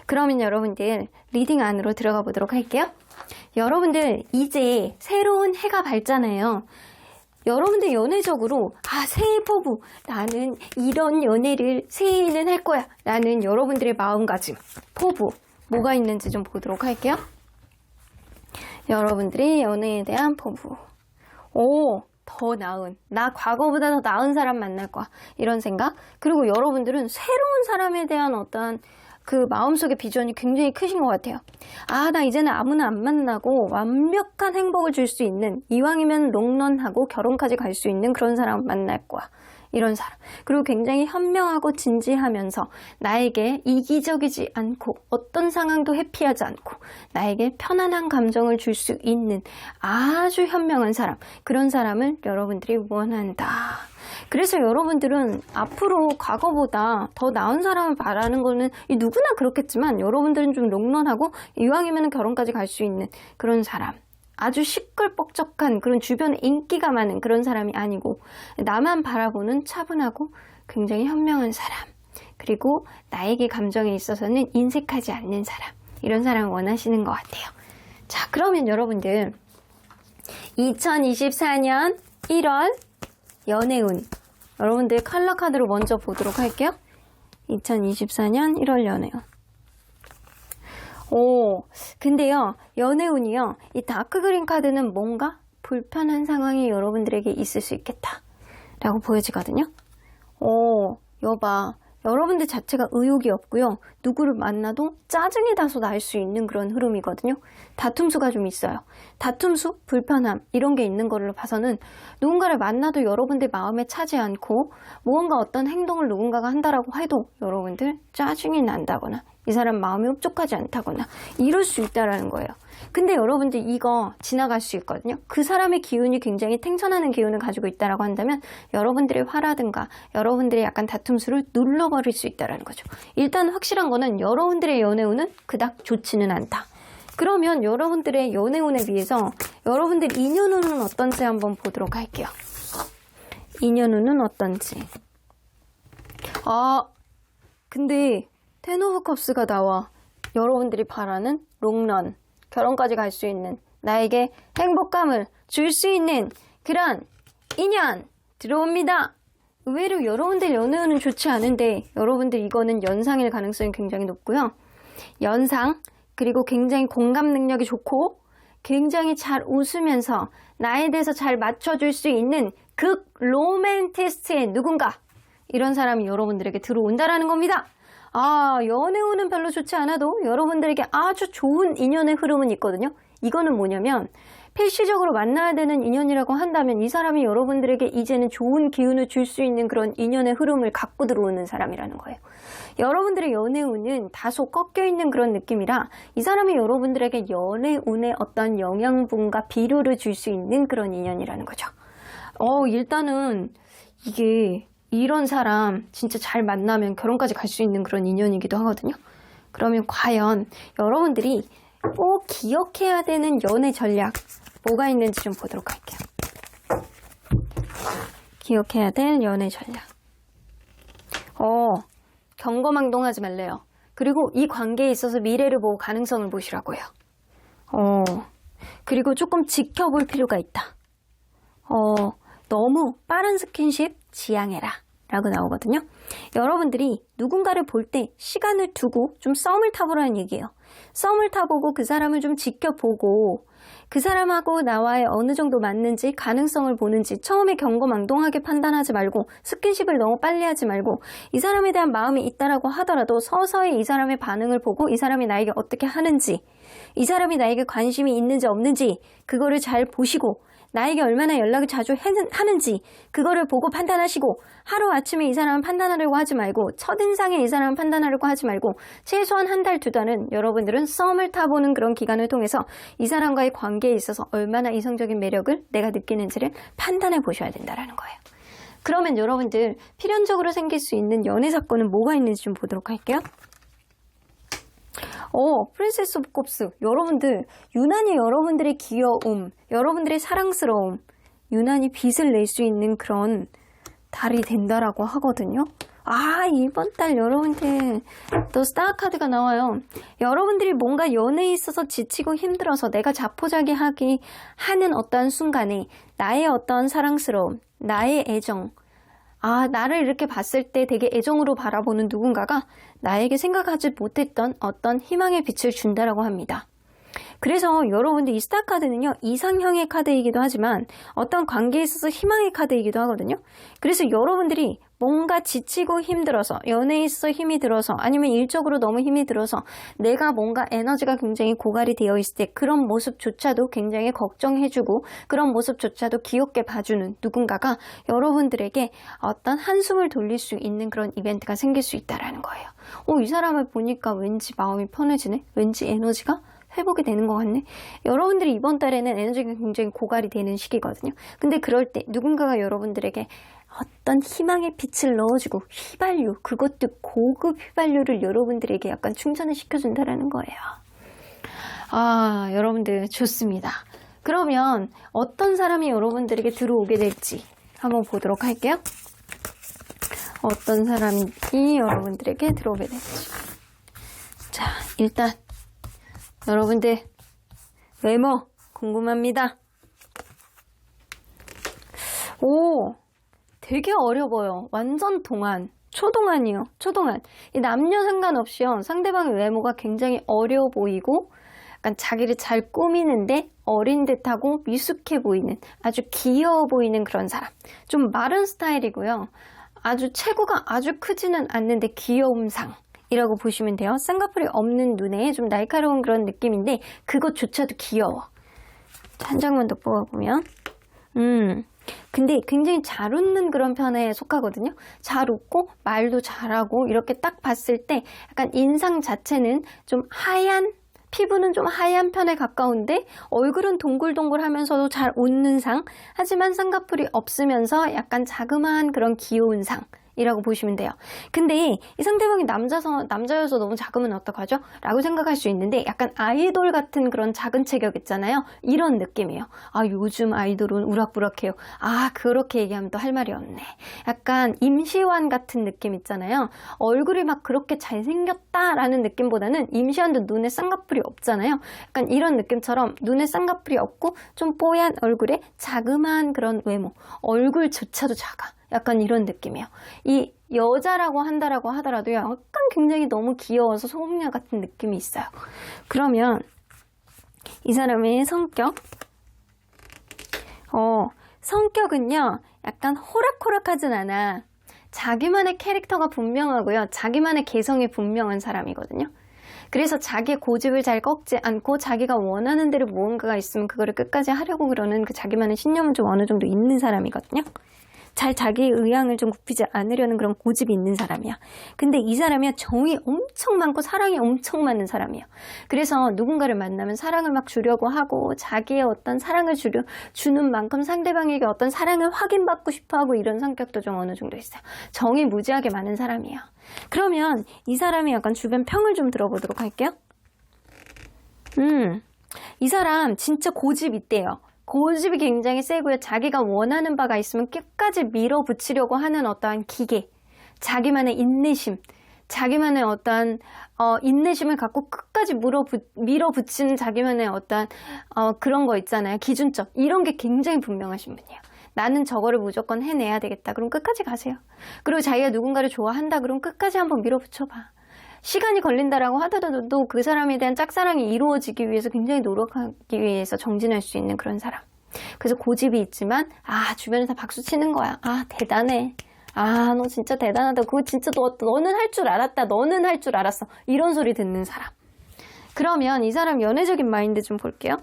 그러면 여러분들, 리딩 안으로 들어가 보도록 할게요. 여러분들, 이제 새로운 해가 밝잖아요. 여러분들 연애적으로 새해 포부, 나는 이런 연애를 새해에는 할 거야 라는 여러분들의 마음가짐, 포부 뭐가 있는지 좀 보도록 할게요. 여러분들이 연애에 대한 포부, 더 나은, 나 과거보다 더 나은 사람 만날 거야 이런 생각. 그리고 여러분들은 새로운 사람에 대한 어떤 그 마음속의 비전이 굉장히 크신 것 같아요. 나 이제는 아무나 안 만나고 완벽한 행복을 줄 수 있는, 이왕이면 롱런하고 결혼까지 갈 수 있는 그런 사람 만날 거야. 이런 사람. 그리고 굉장히 현명하고 진지하면서 나에게 이기적이지 않고 어떤 상황도 회피하지 않고 나에게 편안한 감정을 줄 수 있는 아주 현명한 사람. 그런 사람을 여러분들이 원한다. 그래서 여러분들은 앞으로 과거보다 더 나은 사람을 바라는 거는 누구나 그렇겠지만, 여러분들은 좀 롱런하고 이왕이면 결혼까지 갈 수 있는 그런 사람, 아주 시끌벅적한 그런 주변에 인기가 많은 그런 사람이 아니고 나만 바라보는 차분하고 굉장히 현명한 사람, 그리고 나에게 감정에 있어서는 인색하지 않는 사람, 이런 사람을 원하시는 것 같아요. 자, 그러면 여러분들 2024년 1월 연애운, 여러분들 컬러 카드로 먼저 보도록 할게요. 2024년 1월 연애운. 근데요, 연애운이요, 이 다크 그린 카드는 뭔가 불편한 상황이 여러분들에게 있을 수 있겠다 라고 보여지거든요. 여봐, 여러분들 자체가 의욕이 없고요, 누구를 만나도 짜증이 나서 날 수 있는 그런 흐름이거든요. 다툼수가 좀 있어요. 다툼수, 불편함, 이런 게 있는 걸로 봐서는 누군가를 만나도 여러분들 마음에 차지 않고 무언가 어떤 행동을 누군가가 한다라고 해도 여러분들 짜증이 난다거나 이 사람 마음이 흡족하지 않다거나 이럴 수 있다라는 거예요. 근데 여러분들 이거 지나갈 수 있거든요. 그 사람의 기운이 굉장히 탱천하는 기운을 가지고 있다라고 한다면 여러분들의 화라든가 여러분들의 약간 다툼수를 눌러버릴 수 있다라는 거죠. 일단 확실한 거는 여러분들의 연애운은 그닥 좋지는 않다. 그러면 여러분들의 연애운에 비해서 여러분들 인연운은 어떤지 한번 보도록 할게요. 인연운은 어떤지. 근데 텐 오브 컵스가 나와. 여러분들이 바라는 롱런, 결혼까지 갈 수 있는, 나에게 행복감을 줄 수 있는 그런 인연 들어옵니다. 의외로 여러분들 연애운은 좋지 않은데 여러분들 이거는 연상일 가능성이 굉장히 높고요. 연상, 그리고 굉장히 공감 능력이 좋고 굉장히 잘 웃으면서 나에 대해서 잘 맞춰줄 수 있는 극 로맨티스트의 누군가, 이런 사람이 여러분들에게 들어온다라는 겁니다. 연애운은 별로 좋지 않아도 여러분들에게 아주 좋은 인연의 흐름은 있거든요. 이거는 뭐냐면 필시적으로 만나야 되는 인연이라고 한다면 이 사람이 여러분들에게 이제는 좋은 기운을 줄 수 있는 그런 인연의 흐름을 갖고 들어오는 사람이라는 거예요. 여러분들의 연애운은 다소 꺾여있는 그런 느낌이라 이 사람이 여러분들에게 연애운의 어떤 영양분과 비료를 줄 수 있는 그런 인연이라는 거죠. 일단은 이게 이런 사람 진짜 잘 만나면 결혼까지 갈 수 있는 그런 인연이기도 하거든요. 그러면 과연 여러분들이 꼭 기억해야 되는 연애 전략 뭐가 있는지 좀 보도록 할게요. 기억해야 될 연애 전략. 경거망동하지 말래요. 그리고 이 관계에 있어서 미래를 보고 가능성을 보시라고요. 그리고 조금 지켜볼 필요가 있다. 너무 빠른 스킨십 지양해라. 라고 나오거든요. 여러분들이 누군가를 볼 때 시간을 두고 좀 썸을 타보라는 얘기예요. 썸을 타보고 그 사람을 좀 지켜보고 그 사람하고 나와의 어느 정도 맞는지 가능성을 보는지 처음에 경거망동하게 판단하지 말고 스킨십을 너무 빨리 하지 말고 이 사람에 대한 마음이 있다라고 하더라도 서서히 이 사람의 반응을 보고 이 사람이 나에게 어떻게 하는지 이 사람이 나에게 관심이 있는지 없는지 그거를 잘 보시고 나에게 얼마나 연락을 자주 하는지 그거를 보고 판단하시고 하루아침에 이 사람을 판단하려고 하지 말고 첫인상에 이 사람을 판단하려고 하지 말고 최소한 한 달, 두 달은 여러분들은 썸을 타보는 그런 기간을 통해서 이 사람과의 관계에 있어서 얼마나 이성적인 매력을 내가 느끼는지를 판단해 보셔야 된다는 거예요. 그러면 여러분들 필연적으로 생길 수 있는 연애 사건은 뭐가 있는지 좀 보도록 할게요. 프린세스 오브 컵스. 여러분들 유난히 여러분들의 귀여움, 여러분들의 사랑스러움, 유난히 빛을 낼 수 있는 그런 달이 된다라고 하거든요. 이번 달 여러분들 또 스타 카드가 나와요. 여러분들이 뭔가 연애에 있어서 지치고 힘들어서 내가 자포자기하기 하는 어떤 순간에 나의 어떤 사랑스러움, 나의 애정, 나를 이렇게 봤을 때 되게 애정으로 바라보는 누군가가 나에게 생각하지 못했던 어떤 희망의 빛을 준다라고 합니다. 그래서 여러분들 이 스타 카드는요, 이상형의 카드이기도 하지만 어떤 관계에 있어서 희망의 카드이기도 하거든요. 그래서 여러분들이 뭔가 지치고 힘들어서, 연애에 있어서 힘이 들어서, 아니면 일적으로 너무 힘이 들어서 내가 뭔가 에너지가 굉장히 고갈이 되어 있을 때 그런 모습조차도 굉장히 걱정해주고 그런 모습조차도 귀엽게 봐주는 누군가가 여러분들에게 어떤 한숨을 돌릴 수 있는 그런 이벤트가 생길 수 있다는 거예요. 이 사람을 보니까 왠지 마음이 편해지네? 왠지 에너지가 회복이 되는 것 같네. 여러분들이 이번 달에는 에너지가 굉장히 고갈이 되는 시기거든요. 근데 그럴 때 누군가가 여러분들에게 어떤 희망의 빛을 넣어주고 휘발유, 그것도 고급 휘발유를 여러분들에게 약간 충전을 시켜준다는 거예요. 여러분들 좋습니다. 그러면 어떤 사람이 여러분들에게 들어오게 될지 한번 보도록 할게요. 어떤 사람이 여러분들에게 들어오게 될지. 자, 일단 여러분들 외모 궁금합니다. 되게 어려워요. 완전 동안. 초동안이요. 초동안. 이 남녀 상관없이요. 상대방의 외모가 굉장히 어려 보이고 약간 자기를 잘 꾸미는데 어린 듯하고 미숙해 보이는 아주 귀여워 보이는 그런 사람. 좀 마른 스타일이고요. 아주 체구가 아주 크지는 않는데 귀여움상. 이라고 보시면 돼요. 쌍꺼풀이 없는 눈에 좀 날카로운 그런 느낌인데 그것조차도 귀여워. 한 장만 더 뽑아보면 근데 굉장히 잘 웃는 그런 편에 속하거든요. 잘 웃고 말도 잘하고 이렇게 딱 봤을 때 약간 인상 자체는 좀 하얀, 피부는 좀 하얀 편에 가까운데 얼굴은 동글동글하면서도 잘 웃는 상, 하지만 쌍꺼풀이 없으면서 약간 자그마한 그런 귀여운 상 이라고 보시면 돼요. 근데 이 상대방이 남자여서 너무 작으면 어떡하죠? 라고 생각할 수 있는데 약간 아이돌 같은 그런 작은 체격 있잖아요. 이런 느낌이에요. 요즘 아이돌은 우락부락해요. 그렇게 얘기하면 또 할 말이 없네. 약간 임시완 같은 느낌 있잖아요. 얼굴이 막 그렇게 잘생겼다라는 느낌보다는 임시완도 눈에 쌍꺼풀이 없잖아요. 약간 이런 느낌처럼 눈에 쌍꺼풀이 없고 좀 뽀얀 얼굴에 자그마한 그런 외모. 얼굴조차도 작아. 약간 이런 느낌이에요. 이 여자라고 한다라고 하더라도 약간 굉장히 너무 귀여워서 소금냥 같은 느낌이 있어요. 그러면 이 사람의 성격, 성격은요 약간 호락호락하진 않아. 자기만의 캐릭터가 분명하고요. 자기만의 개성이 분명한 사람이거든요. 그래서 자기의 고집을 잘 꺾지 않고 자기가 원하는 대로 무언가가 있으면 그거를 끝까지 하려고 그러는 그 자기만의 신념은 좀 어느 정도 있는 사람이거든요. 잘 자기의 의향을 좀 굽히지 않으려는 그런 고집이 있는 사람이야. 근데 이 사람이야 정이 엄청 많고 사랑이 엄청 많은 사람이야. 그래서 누군가를 만나면 사랑을 막 주려고 하고 자기의 어떤 사랑을 주는 만큼 상대방에게 어떤 사랑을 확인받고 싶어하고 이런 성격도 좀 어느 정도 있어요. 정이 무지하게 많은 사람이에요. 그러면 이 사람이 약간 주변 평을 좀 들어보도록 할게요. 이 사람 진짜 고집 있대요. 고집이 굉장히 세고요. 자기가 원하는 바가 있으면 끝까지 밀어붙이려고 하는 어떠한 기계, 자기만의 인내심, 자기만의 어떠한 인내심을 갖고 끝까지 밀어붙이는 자기만의 어떠한 그런 거 있잖아요. 기준점. 이런 게 굉장히 분명하신 분이에요. 나는 저거를 무조건 해내야 되겠다. 그럼 끝까지 가세요. 그리고 자기가 누군가를 좋아한다. 그럼 끝까지 한번 밀어붙여봐. 시간이 걸린다라고 하더라도 그 사람에 대한 짝사랑이 이루어지기 위해서 굉장히 노력하기 위해서 정진할 수 있는 그런 사람. 그래서 고집이 있지만 주변에서 박수 치는 거야. 대단해. 너 진짜 대단하다. 그거 진짜 너는 할 줄 알았다. 너는 할 줄 알았어. 이런 소리 듣는 사람. 그러면 이 사람 연애적인 마인드 좀 볼게요.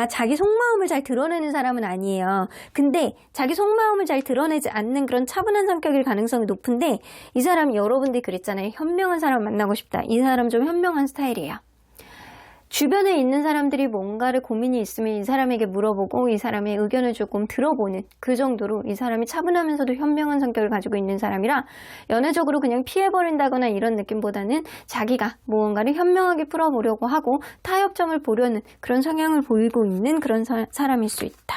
자기 속마음을 잘 드러내는 사람은 아니에요. 근데 자기 속마음을 잘 드러내지 않는 그런 차분한 성격일 가능성이 높은데, 이 사람이 여러분들이 그랬잖아요. 현명한 사람 만나고 싶다. 이 사람 좀 현명한 스타일이에요. 주변에 있는 사람들이 뭔가를 고민이 있으면 이 사람에게 물어보고 이 사람의 의견을 조금 들어보는, 그 정도로 이 사람이 차분하면서도 현명한 성격을 가지고 있는 사람이라, 연애적으로 그냥 피해버린다거나 이런 느낌보다는 자기가 무언가를 현명하게 풀어보려고 하고 타협점을 보려는 그런 성향을 보이고 있는 그런 사람일 수 있다.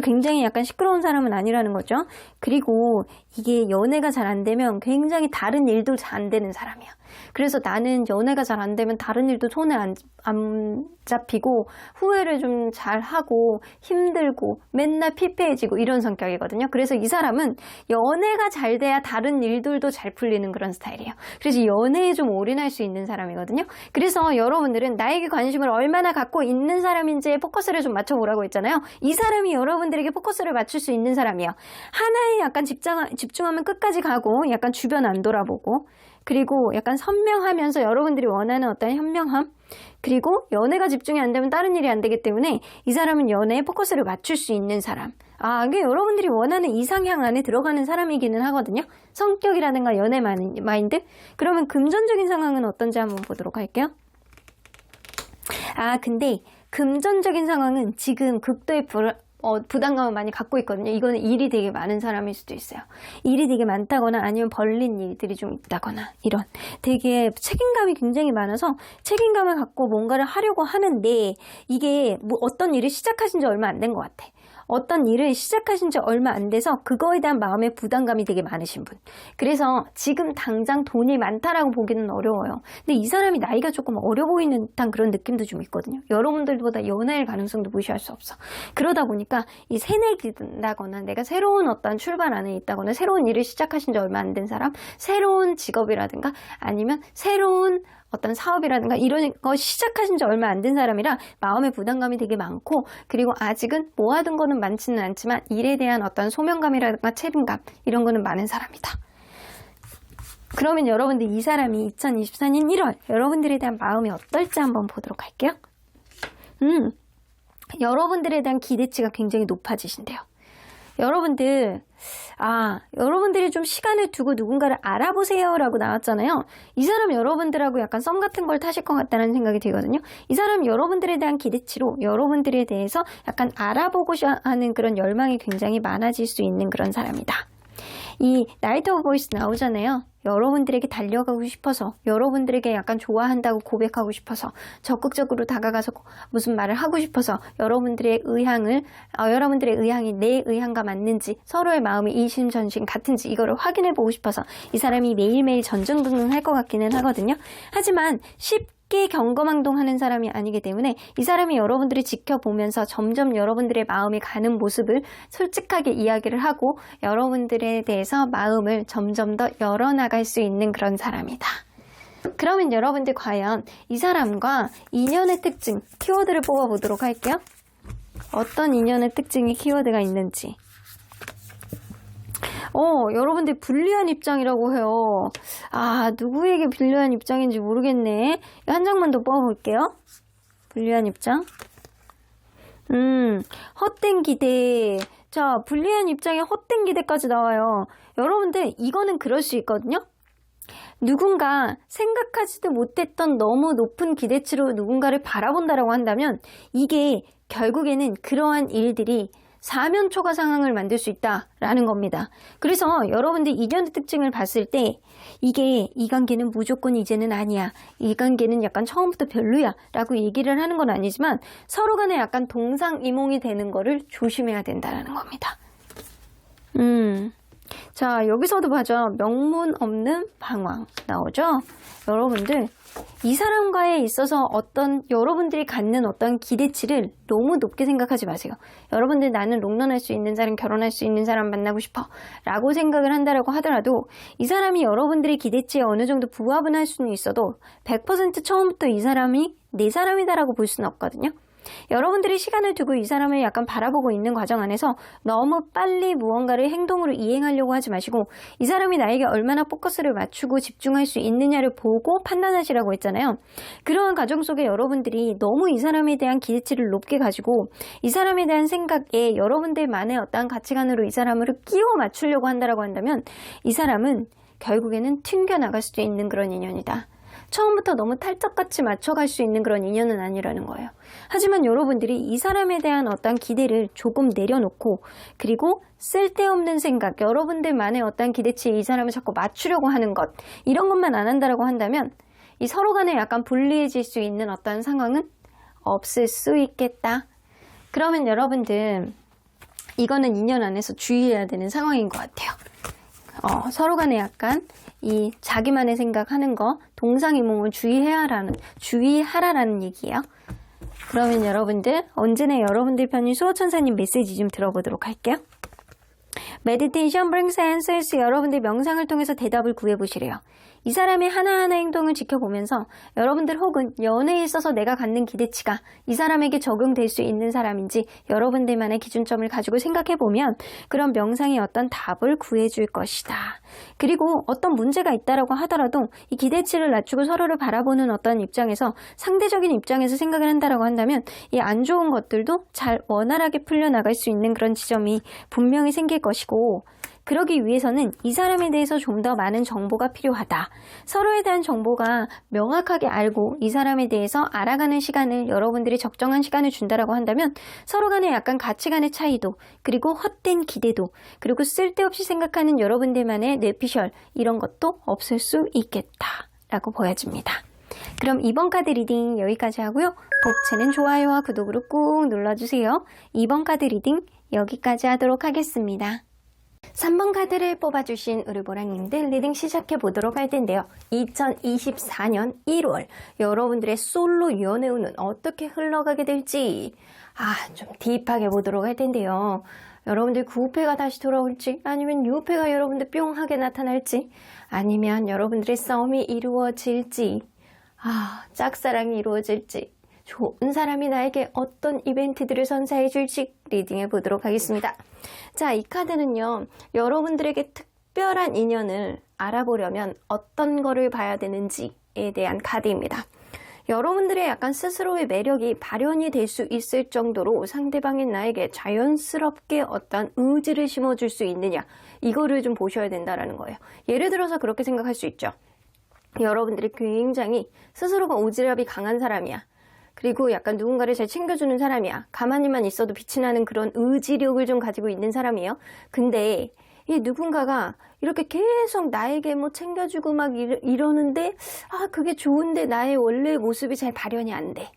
굉장히 약간 시끄러운 사람은 아니라는 거죠. 그리고 이게 연애가 잘 안 되면 굉장히 다른 일도 잘 안 되는 사람이야. 그래서 나는 연애가 잘 안 되면 다른 일도 손에 안 잡히고 후회를 좀 잘하고 힘들고 맨날 피폐해지고 이런 성격이거든요. 그래서 이 사람은 연애가 잘 돼야 다른 일들도 잘 풀리는 그런 스타일이에요. 그래서 연애에 좀 올인할 수 있는 사람이거든요. 그래서 여러분들은 나에게 관심을 얼마나 갖고 있는 사람인지에 포커스를 좀 맞춰보라고 했잖아요. 이 사람이 여러분들에게 포커스를 맞출 수 있는 사람이에요. 하나에 약간 집중하면 끝까지 가고 약간 주변 안 돌아보고, 그리고 약간 선명하면서 여러분들이 원하는 어떤 현명함, 그리고 연애가 집중이 안 되면 다른 일이 안 되기 때문에 이 사람은 연애에 포커스를 맞출 수 있는 사람. 이게 여러분들이 원하는 이상향 안에 들어가는 사람이기는 하거든요. 성격이라든가 연애 마인드. 그러면 금전적인 상황은 어떤지 한번 보도록 할게요. 근데 금전적인 상황은 지금 극도의 부담감을 많이 갖고 있거든요. 이거는 일이 되게 많은 사람일 수도 있어요. 일이 되게 많다거나 아니면 벌린 일들이 좀 있다거나, 이런 되게 책임감이 굉장히 많아서 책임감을 갖고 뭔가를 하려고 하는데, 이게 어떤 일을 시작하신 지 얼마 안 된 것 같아. 어떤 일을 시작하신 지 얼마 안 돼서 그거에 대한 마음의 부담감이 되게 많으신 분. 그래서 지금 당장 돈이 많다라고 보기는 어려워요. 근데 이 사람이 나이가 조금 어려 보이는 듯한 그런 느낌도 좀 있거든요. 여러분들보다 연애할 가능성도 무시할 수 없어. 그러다 보니까 이 새내기다거나 내가 새로운 어떤 출발 안에 있다거나 새로운 일을 시작하신 지 얼마 안 된 사람, 새로운 직업이라든가 아니면 새로운 어떤 사업이라든가 이런 거 시작하신 지 얼마 안 된 사람이라 마음의 부담감이 되게 많고, 그리고 아직은 모아둔 거는 많지는 않지만 일에 대한 어떤 소명감이라든가 책임감, 이런 거는 많은 사람이다. 그러면 여러분들 이 사람이 2024년 1월 여러분들에 대한 마음이 어떨지 한번 보도록 할게요. 여러분들에 대한 기대치가 굉장히 높아지신대요. 여러분들이 좀 시간을 두고 누군가를 알아보세요 라고 나왔잖아요. 이 사람 여러분들하고 약간 썸 같은 걸 타실 것 같다는 생각이 들거든요. 이 사람 여러분들에 대한 기대치로 여러분들에 대해서 약간 알아보고 하는 그런 열망이 굉장히 많아질 수 있는 그런 사람이다. 이 나이트 오브 보이스 나오잖아요. 여러분들에게 달려가고 싶어서, 여러분들에게 약간 좋아한다고 고백하고 싶어서, 적극적으로 다가가서 무슨 말을 하고 싶어서, 여러분들의 의향이 내 의향과 맞는지, 서로의 마음이 이심전심 같은지 이거를 확인해 보고 싶어서 이 사람이 매일매일 전전긍긍할 것 같기는 하거든요. 하지만 쉽게 경거망동하는 사람이 아니기 때문에 이 사람이 여러분들을 지켜보면서 점점 여러분들의 마음이 가는 모습을 솔직하게 이야기를 하고 여러분들에 대해서 마음을 점점 더 열어나갈 수 있는 그런 사람이다. 그러면 여러분들 과연 이 사람과 인연의 특징, 키워드를 뽑아보도록 할게요. 어떤 인연의 특징이 키워드가 있는지. 여러분들 불리한 입장이라고 해요. 누구에게 불리한 입장인지 모르겠네. 한 장만 더 뽑아볼게요. 불리한 입장. 헛된 기대. 자, 불리한 입장에 헛된 기대까지 나와요. 여러분들 이거는 그럴 수 있거든요. 누군가 생각하지도 못했던 너무 높은 기대치로 누군가를 바라본다라고 한다면 이게 결국에는 그러한 일들이 사면초가 상황을 만들 수 있다라는 겁니다. 그래서 여러분들 인연의 특징을 봤을 때 이게 이 관계는 무조건 이제는 아니야, 이 관계는 약간 처음부터 별로야 라고 얘기를 하는 건 아니지만 서로 간에 약간 동상이몽이 되는 거를 조심해야 된다라는 겁니다. 자, 여기서도 봐죠. 명문 없는 방황 나오죠? 여러분들, 이 사람과에 있어서 여러분들이 갖는 어떤 기대치를 너무 높게 생각하지 마세요. 여러분들 나는 롱런할 수 있는 사람, 결혼할 수 있는 사람 만나고 싶어 라고 생각을 한다라고 하더라도 이 사람이 여러분들의 기대치에 어느 정도 부합은 할 수는 있어도 100% 처음부터 이 사람이 내 사람이다라고 볼 수는 없거든요. 여러분들이 시간을 두고 이 사람을 약간 바라보고 있는 과정 안에서 너무 빨리 무언가를 행동으로 이행하려고 하지 마시고 이 사람이 나에게 얼마나 포커스를 맞추고 집중할 수 있느냐를 보고 판단하시라고 했잖아요. 그러한 과정 속에 여러분들이 너무 이 사람에 대한 기대치를 높게 가지고 이 사람에 대한 생각에 여러분들만의 어떠한 가치관으로 이 사람을 끼워 맞추려고 한다라고 한다면 이 사람은 결국에는 튕겨나갈 수도 있는 그런 인연이다. 처음부터 너무 탈떡같이 맞춰갈 수 있는 그런 인연은 아니라는 거예요. 하지만 여러분들이 이 사람에 대한 어떤 기대를 조금 내려놓고 그리고 쓸데없는 생각, 여러분들만의 어떤 기대치에 이 사람을 자꾸 맞추려고 하는 것 이런 것만 안 한다라고 한다면 이 서로 간에 약간 불리해질 수 있는 어떤 상황은 없을 수 있겠다. 그러면 여러분들 이거는 인연 안에서 주의해야 되는 상황인 것 같아요. 서로 간에 약간 이 자기만의 생각하는 거 동상이몽을 주의하라라는 얘기예요. 그러면 여러분들 언제나 여러분들 편인 수호천사님 메시지 좀 들어보도록 할게요. Meditation brings answers. 여러분들 명상을 통해서 대답을 구해보시래요. 이 사람의 하나하나 행동을 지켜보면서 여러분들 혹은 연애에 있어서 내가 갖는 기대치가 이 사람에게 적용될 수 있는 사람인지 여러분들만의 기준점을 가지고 생각해보면 그런 명상이 어떤 답을 구해줄 것이다. 그리고 어떤 문제가 있다라고 하더라도 이 기대치를 낮추고 서로를 바라보는 어떤 입장에서 상대적인 입장에서 생각을 한다라고 한다면 이 안 좋은 것들도 잘 원활하게 풀려나갈 수 있는 그런 지점이 분명히 생길 것이고 그러기 위해서는 이 사람에 대해서 좀 더 많은 정보가 필요하다. 서로에 대한 정보가 명확하게 알고 이 사람에 대해서 알아가는 시간을 여러분들이 적정한 시간을 준다라고 한다면 서로 간에 약간 가치관의 차이도 그리고 헛된 기대도 그리고 쓸데없이 생각하는 여러분들만의 뇌피셜 이런 것도 없을 수 있겠다라고 보여집니다. 그럼 이번 카드 리딩 여기까지 하고요. 복채는 좋아요와 구독으로 꾹 눌러주세요. 이번 카드 리딩 여기까지 하도록 하겠습니다. 3번 카드를 뽑아주신 우르보라님들 리딩 시작해 보도록 할 텐데요. 2024년 1월 여러분들의 솔로 연애 운은 어떻게 흘러가게 될지 좀 딥하게 보도록 할 텐데요. 여러분들 9패가 다시 돌아올지 아니면 6패가 여러분들 뿅하게 나타날지 아니면 여러분들의 싸움이 이루어질지 짝사랑이 이루어질지 좋은 사람이 나에게 어떤 이벤트들을 선사해 줄지 리딩해 보도록 하겠습니다. 자, 이 카드는요. 여러분들에게 특별한 인연을 알아보려면 어떤 거를 봐야 되는지에 대한 카드입니다. 여러분들의 약간 스스로의 매력이 발현이 될 수 있을 정도로 상대방인 나에게 자연스럽게 어떤 의지를 심어줄 수 있느냐 이거를 좀 보셔야 된다는 거예요. 예를 들어서 그렇게 생각할 수 있죠. 여러분들이 굉장히 스스로가 오지랖이 강한 사람이야. 그리고 약간 누군가를 잘 챙겨주는 사람이야. 가만히만 있어도 빛이 나는 그런 의지력을 좀 가지고 있는 사람이에요. 근데 이 누군가가 이렇게 계속 나에게 뭐 챙겨주고 막 이러는데 그게 좋은데 나의 원래 모습이 잘 발현이 안 돼.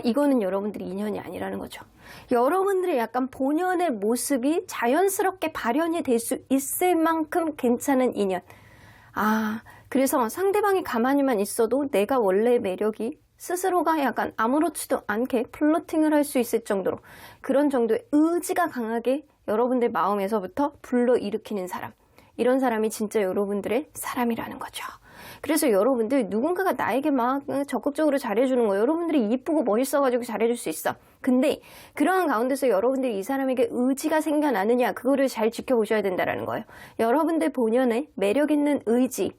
이거는 여러분들이 인연이 아니라는 거죠. 여러분들의 약간 본연의 모습이 자연스럽게 발현이 될 수 있을 만큼 괜찮은 인연. 그래서 상대방이 가만히만 있어도 내가 원래 매력이 스스로가 약간 아무렇지도 않게 플러팅을 할 수 있을 정도로 그런 정도의 의지가 강하게 여러분들 마음에서부터 불러일으키는 사람. 이런 사람이 진짜 여러분들의 사람이라는 거죠. 그래서 여러분들 누군가가 나에게 막 적극적으로 잘해주는 거 여러분들이 이쁘고 멋있어가지고 잘해줄 수 있어. 근데 그러한 가운데서 여러분들이 이 사람에게 의지가 생겨나느냐 그거를 잘 지켜보셔야 된다는 거예요. 여러분들 본연의 매력 있는 의지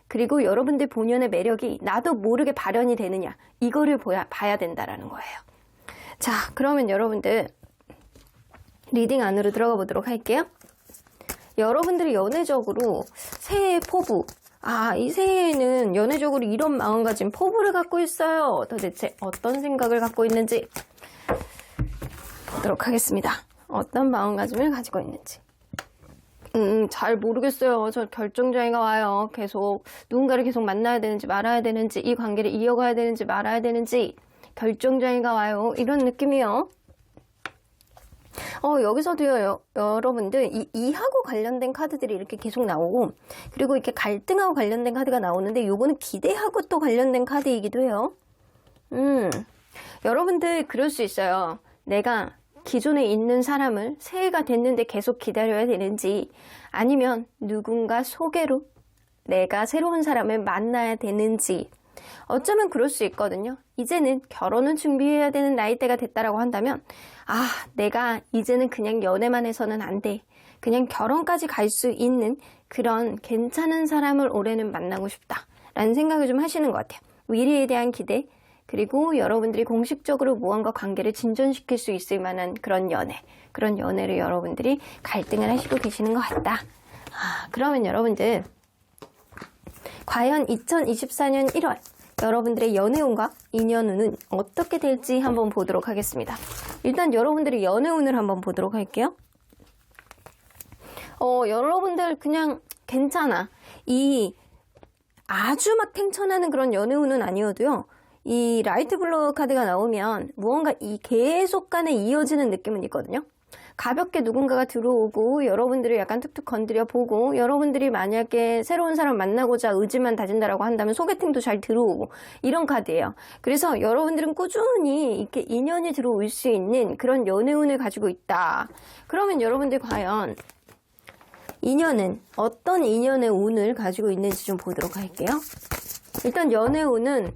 그리고 여러분들 본연의 매력이 나도 모르게 발현이 되느냐 이거를 봐야 된다는 거예요. 자, 그러면 여러분들 리딩 안으로 들어가 보도록 할게요. 여러분들이 연애적으로 새해 포부 이 새해에는 연애적으로 이런 마음가짐 포부를 갖고 있어요. 도대체 어떤 생각을 갖고 있는지 보도록 하겠습니다. 어떤 마음가짐을 가지고 있는지 잘 모르겠어요. 저 결정장애가 와요. 계속 누군가를 계속 만나야 되는지 말아야 되는지 이 관계를 이어가야 되는지 말아야 되는지 결정장애가 와요. 이런 느낌이요. 여기서도요, 여러분들, 이하고 관련된 카드들이 이렇게 계속 나오고, 그리고 이렇게 갈등하고 관련된 카드가 나오는데, 요거는 기대하고 또 관련된 카드이기도 해요. 여러분들, 그럴 수 있어요. 내가 기존에 있는 사람을 새해가 됐는데 계속 기다려야 되는지, 아니면 누군가 소개로 내가 새로운 사람을 만나야 되는지, 어쩌면 그럴 수 있거든요. 이제는 결혼을 준비해야 되는 나이대가 됐다라고 한다면, 내가 이제는 그냥 연애만 해서는 안 돼. 그냥 결혼까지 갈 수 있는 그런 괜찮은 사람을 올해는 만나고 싶다 라는 생각을 좀 하시는 것 같아요. 미래에 대한 기대, 그리고 여러분들이 공식적으로 무언가 관계를 진전시킬 수 있을 만한 그런 연애를 여러분들이 갈등을 하시고 계시는 것 같다. 그러면 여러분들, 과연 2024년 1월 여러분들의 연애운과 인연운은 어떻게 될지 한번 보도록 하겠습니다. 일단 여러분들의 연애운을 한번 보도록 할게요. 여러분들 그냥 괜찮아. 이 아주 막 탱천하는 그런 연애운은 아니어도요. 이 라이트 블루 카드가 나오면 무언가 계속 간에 이어지는 느낌은 있거든요. 가볍게 누군가가 들어오고 여러분들을 약간 툭툭 건드려 보고, 여러분들이 만약에 새로운 사람 만나고자 의지만 다진다라고 한다면 소개팅도 잘 들어오고, 이런 카드예요. 그래서 여러분들은 꾸준히 이렇게 인연이 들어올 수 있는 그런 연애운을 가지고 있다. 그러면 여러분들 과연 인연은 어떤 인연의 운을 가지고 있는지 좀 보도록 할게요. 일단 연애운은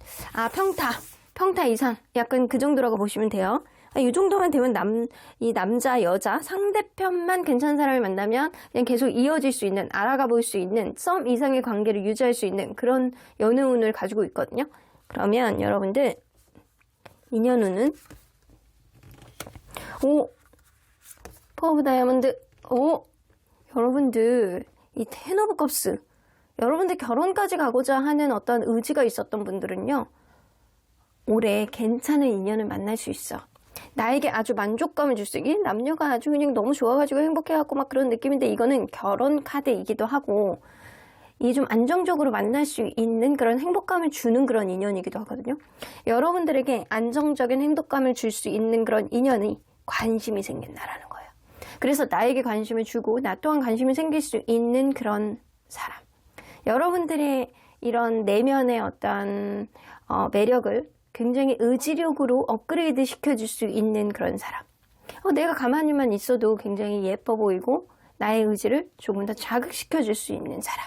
평타 이상, 약간 그 정도라고 보시면 돼요. 이 정도만 되면 이 남자, 여자, 상대편만 괜찮은 사람을 만나면 그냥 계속 이어질 수 있는, 알아가 볼 수 있는, 썸 이상의 관계를 유지할 수 있는 그런 연애운을 가지고 있거든요. 그러면 여러분들, 인연운은, 포 오브 다이아몬드, 여러분들, 이 텐 오브 컵스, 여러분들 결혼까지 가고자 하는 어떤 의지가 있었던 분들은요, 올해 괜찮은 인연을 만날 수 있어. 나에게 아주 만족감을 줄 수 있게, 남녀가 아주 그냥 너무 좋아가지고 행복해갖고 막 그런 느낌인데, 이거는 결혼 카드이기도 하고, 이게 좀 안정적으로 만날 수 있는 그런 행복감을 주는 그런 인연이기도 하거든요. 여러분들에게 안정적인 행복감을 줄 수 있는 그런 인연이 관심이 생긴다라는 거예요. 그래서 나에게 관심을 주고 나 또한 관심이 생길 수 있는 그런 사람. 여러분들의 이런 내면의 어떤 매력을 굉장히 의지력으로 업그레이드 시켜줄 수 있는 그런 사람. 내가 가만히만 있어도 굉장히 예뻐 보이고 나의 의지를 조금 더 자극시켜줄 수 있는 사람.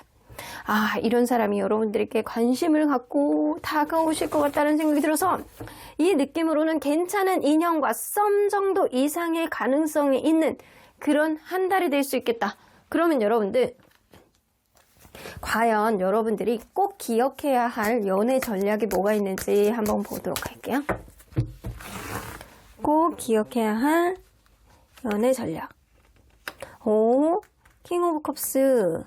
이런 사람이 여러분들에게 관심을 갖고 다가오실 것 같다는 생각이 들어서, 이 느낌으로는 괜찮은 인연과 썸 정도 이상의 가능성이 있는 그런 한 달이 될 수 있겠다. 그러면 여러분들, 과연 여러분들이 꼭 기억해야 할 연애 전략이 뭐가 있는지 한번 보도록 할게요. 꼭 기억해야 할 연애 전략. 킹 오브 컵스.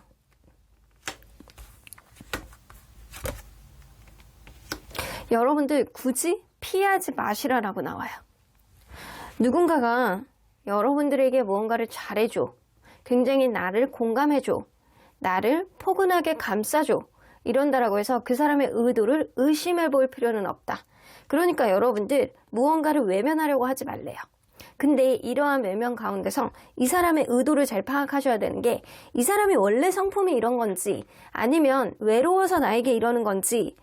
여러분들 굳이 피하지 마시라라고 나와요. 누군가가 여러분들에게 무언가를 잘해줘. 굉장히 나를 공감해줘. 나를 포근하게 감싸줘. 이런다라고 해서 그 사람의 의도를 의심해 볼 필요는 없다. 그러니까 여러분들 무언가를 외면하려고 하지 말래요. 근데 이러한 외면 가운데서 이 사람의 의도를 잘 파악하셔야 되는 게, 이 사람이 원래 성품이 이런 건지, 아니면 외로워서 나에게 이러는 건지,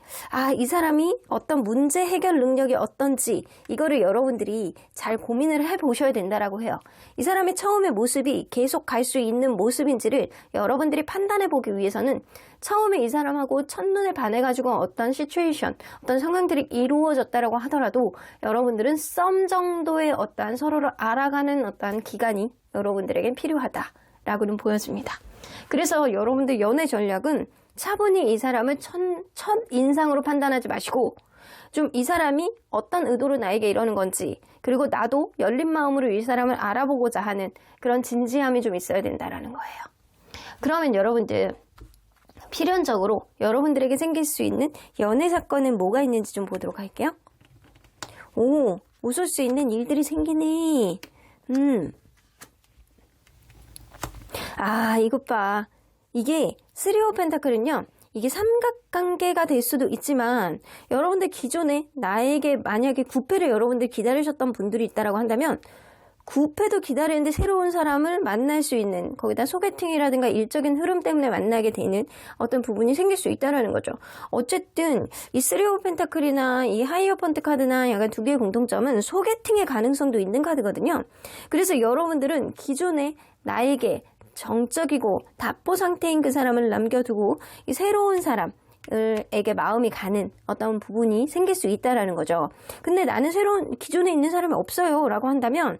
이 사람이 어떤 문제 해결 능력이 어떤지, 이거를 여러분들이 잘 고민을 해보셔야 된다라고 해요. 이 사람의 처음의 모습이 계속 갈 수 있는 모습인지를 여러분들이 판단해보기 위해서는 처음에 이 사람하고 첫눈에 반해가지고 어떤 시츄에이션, 어떤 상황들이 이루어졌다라고 하더라도 여러분들은 썸 정도의 어떠한 서로를 알아가는 어떠한 기간이 여러분들에겐 필요하다라고는 보여집니다. 그래서 여러분들 연애 전략은 차분히 이 사람을 첫 인상으로 판단하지 마시고, 좀 이 사람이 어떤 의도로 나에게 이러는 건지, 그리고 나도 열린 마음으로 이 사람을 알아보고자 하는 그런 진지함이 좀 있어야 된다라는 거예요. 그러면 여러분들, 필연적으로 여러분들에게 생길 수 있는 연애 사건은 뭐가 있는지 좀 보도록 할게요. 웃을 수 있는 일들이 생기네. 이것 봐. 이게 3 오브 펜타클은요, 이게 삼각관계가 될 수도 있지만, 여러분들 기존에 나에게 만약에 구패를 여러분들 기다리셨던 분들이 있다라고 한다면, 구패도 기다리는데 새로운 사람을 만날 수 있는, 거기다 소개팅이라든가 일적인 흐름 때문에 만나게 되는 어떤 부분이 생길 수 있다는 거죠. 어쨌든 이 3 오브 펜타클이나 이 하이어펀트 카드나 약간 두 개의 공통점은 소개팅의 가능성도 있는 카드거든요. 그래서 여러분들은 기존에 나에게 정적이고 답보 상태인 그 사람을 남겨두고 이 새로운 사람에게 마음이 가는 어떤 부분이 생길 수 있다라는 거죠. 근데 나는 기존에 있는 사람이 없어요 라고 한다면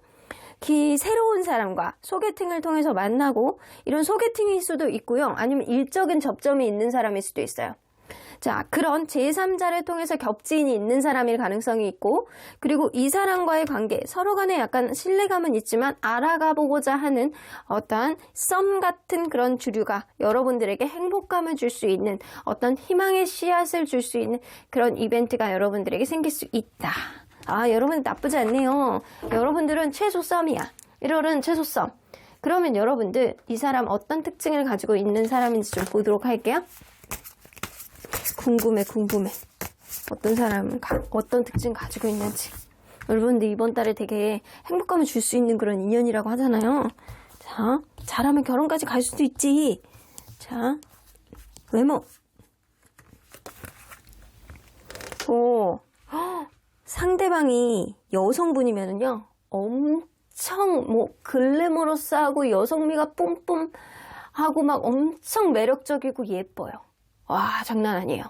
새로운 사람과 소개팅을 통해서 만나고, 이런 소개팅일 수도 있고요. 아니면 일적인 접점이 있는 사람일 수도 있어요. 자, 그런 제3자를 통해서 겹지인이 있는 사람일 가능성이 있고, 그리고 이 사람과의 관계, 서로 간에 약간 신뢰감은 있지만 알아가보고자 하는 어떠한 썸 같은 그런 주류가 여러분들에게 행복감을 줄 수 있는, 어떤 희망의 씨앗을 줄 수 있는 그런 이벤트가 여러분들에게 생길 수 있다. 아, 여러분 나쁘지 않네요. 여러분들은 최소 썸이야. 1월은 최소 썸. 그러면 여러분들 이 사람 어떤 특징을 가지고 있는 사람인지 좀 보도록 할게요. 궁금해. 어떤 사람은 어떤 특징 가지고 있는지. 여러분들 이번 달에 되게 행복감을 줄 수 있는 그런 인연이라고 하잖아요. 자, 잘하면 결혼까지 갈 수도 있지. 자, 외모. 오, 상대방이 여성분이면은요, 엄청 글래머러스하고 여성미가 뿜뿜하고 막 엄청 매력적이고 예뻐요. 와, 장난 아니에요.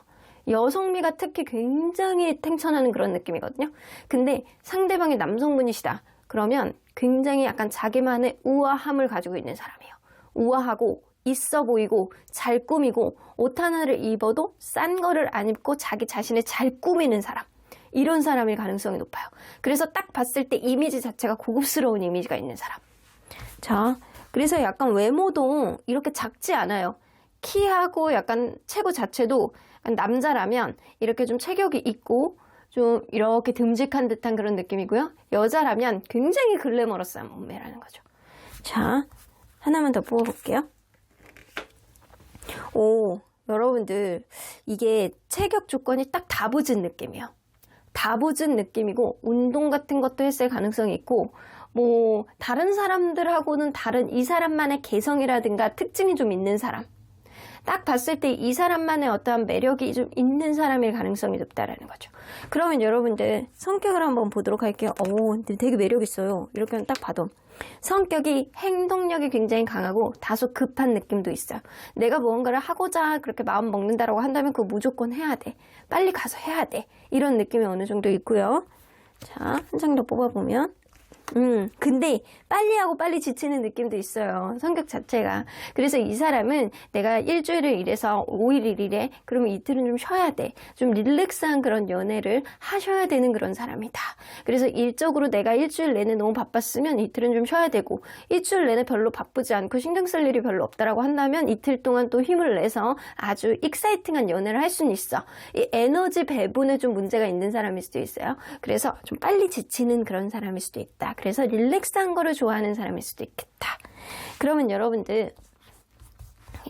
여성미가 특히 굉장히 탱천하는 그런 느낌이거든요. 근데 상대방이 남성분이시다. 그러면 굉장히 약간 자기만의 우아함을 가지고 있는 사람이에요. 우아하고 있어 보이고 잘 꾸미고 옷 하나를 입어도 싼 거를 안 입고 자기 자신을 잘 꾸미는 사람. 이런 사람일 가능성이 높아요. 그래서 딱 봤을 때 이미지 자체가 고급스러운 이미지가 있는 사람. 자, 그래서 약간 외모도 이렇게 작지 않아요. 키하고 약간 체구 자체도 남자라면 이렇게 좀 체격이 있고 좀 이렇게 듬직한 듯한 그런 느낌이고요. 여자라면 굉장히 글래머러스한 몸매라는 거죠. 자, 하나만 더 뽑아볼게요. 오, 여러분들 이게 체격 조건이 딱 다부진 느낌이에요. 다부진 느낌이고 운동 같은 것도 했을 가능성이 있고, 뭐 다른 사람들하고는 다른 이 사람만의 개성이라든가 특징이 좀 있는 사람, 딱 봤을 때 이 사람만의 어떠한 매력이 좀 있는 사람일 가능성이 높다라는 거죠. 그러면 여러분들 성격을 한번 보도록 할게요. 오, 근데 되게 매력 있어요. 이렇게 딱 봐도 성격이, 행동력이 굉장히 강하고 다소 급한 느낌도 있어요. 내가 무언가를 하고자 그렇게 마음 먹는다라고 한다면 그거 무조건 해야 돼. 빨리 가서 해야 돼. 이런 느낌이 어느 정도 있고요. 자, 한 장 더 뽑아보면 근데 빨리 하고 빨리 지치는 느낌도 있어요. 성격 자체가. 그래서 이 사람은 내가 일주일을 일해서 5일 일해. 그러면 이틀은 좀 쉬어야 돼. 좀 릴렉스한 그런 연애를 하셔야 되는 그런 사람이다. 그래서 일적으로 내가 일주일 내내 너무 바빴으면 이틀은 좀 쉬어야 되고, 일주일 내내 별로 바쁘지 않고 신경 쓸 일이 별로 없다라고 한다면 이틀 동안 또 힘을 내서 아주 익사이팅한 연애를 할 수는 있어. 이 에너지 배분에 좀 문제가 있는 사람일 수도 있어요. 그래서 좀 빨리 지치는 그런 사람일 수도 있다. 그래서 릴렉스한 거를 좋아하는 사람일 수도 있겠다. 그러면 여러분들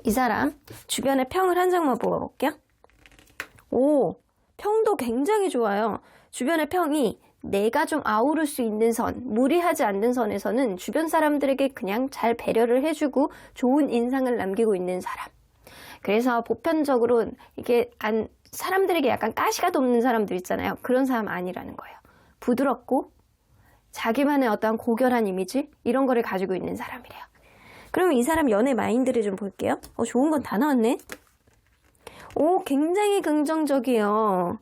이 사람 주변의 평을 한 장만 뽑아볼게요. 오, 평도 굉장히 좋아요. 주변의 평이 내가 좀 아우를 수 있는 선, 무리하지 않는 선에서는 주변 사람들에게 그냥 잘 배려를 해주고 좋은 인상을 남기고 있는 사람. 그래서 보편적으로 이게 사람들에게 약간 가시가 돋는 사람들 있잖아요. 그런 사람 아니라는 거예요. 부드럽고 자기만의 어떠한 고결한 이미지, 이런 거를 가지고 있는 사람이래요. 그럼 이 사람 연애 마인드를 좀 볼게요. 좋은 건 다 나왔네. 오, 굉장히 긍정적이에요.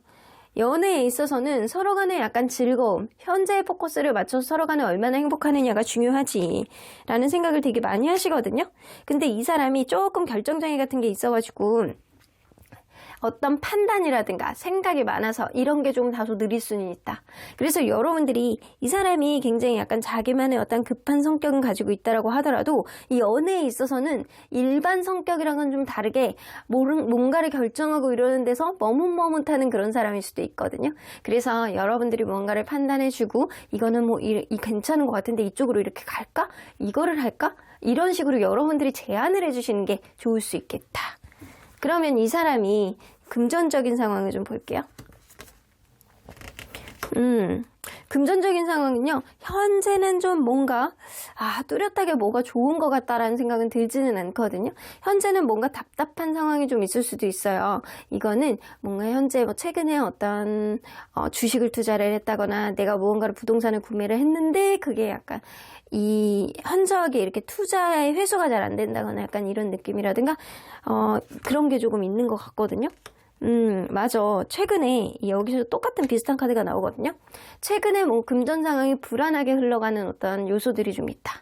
연애에 있어서는 서로 간에 약간 즐거움, 현재의 포커스를 맞춰서 서로 간에 얼마나 행복하느냐가 중요하지 라는 생각을 되게 많이 하시거든요. 근데 이 사람이 조금 결정장애 같은 게 있어가지고 어떤 판단이라든가 생각이 많아서 이런 게 조금 다소 느릴 수는 있다. 그래서 여러분들이 이 사람이 굉장히 약간 자기만의 어떤 급한 성격은 가지고 있다라고 하더라도 이 연애에 있어서는 일반 성격이랑은 좀 다르게 뭔가를 결정하고 이러는 데서 머뭇머뭇하는 그런 사람일 수도 있거든요. 그래서 여러분들이 뭔가를 판단해주고 이거는 뭐 괜찮은 것 같은데 이쪽으로 이렇게 갈까? 이거를 할까? 이런 식으로 여러분들이 제안을 해주시는 게 좋을 수 있겠다. 그러면 이 사람이 금전적인 상황을 좀 볼게요. 금전적인 상황은요, 현재는 좀 뭔가 뚜렷하게 뭐가 좋은 것 같다라는 생각은 들지는 않거든요. 현재는 뭔가 답답한 상황이 좀 있을 수도 있어요. 이거는 뭔가 현재 최근에 어떤 주식을 투자를 했다거나 내가 무언가를 부동산을 구매를 했는데 그게 약간 이 현저하게 이렇게 투자의 회수가 잘 안 된다거나 약간 이런 느낌이라든가 그런 게 조금 있는 것 같거든요. 맞아. 최근에 여기서 똑같은 비슷한 카드가 나오거든요. 최근에 뭐 금전 상황이 불안하게 흘러가는 어떤 요소들이 좀 있다.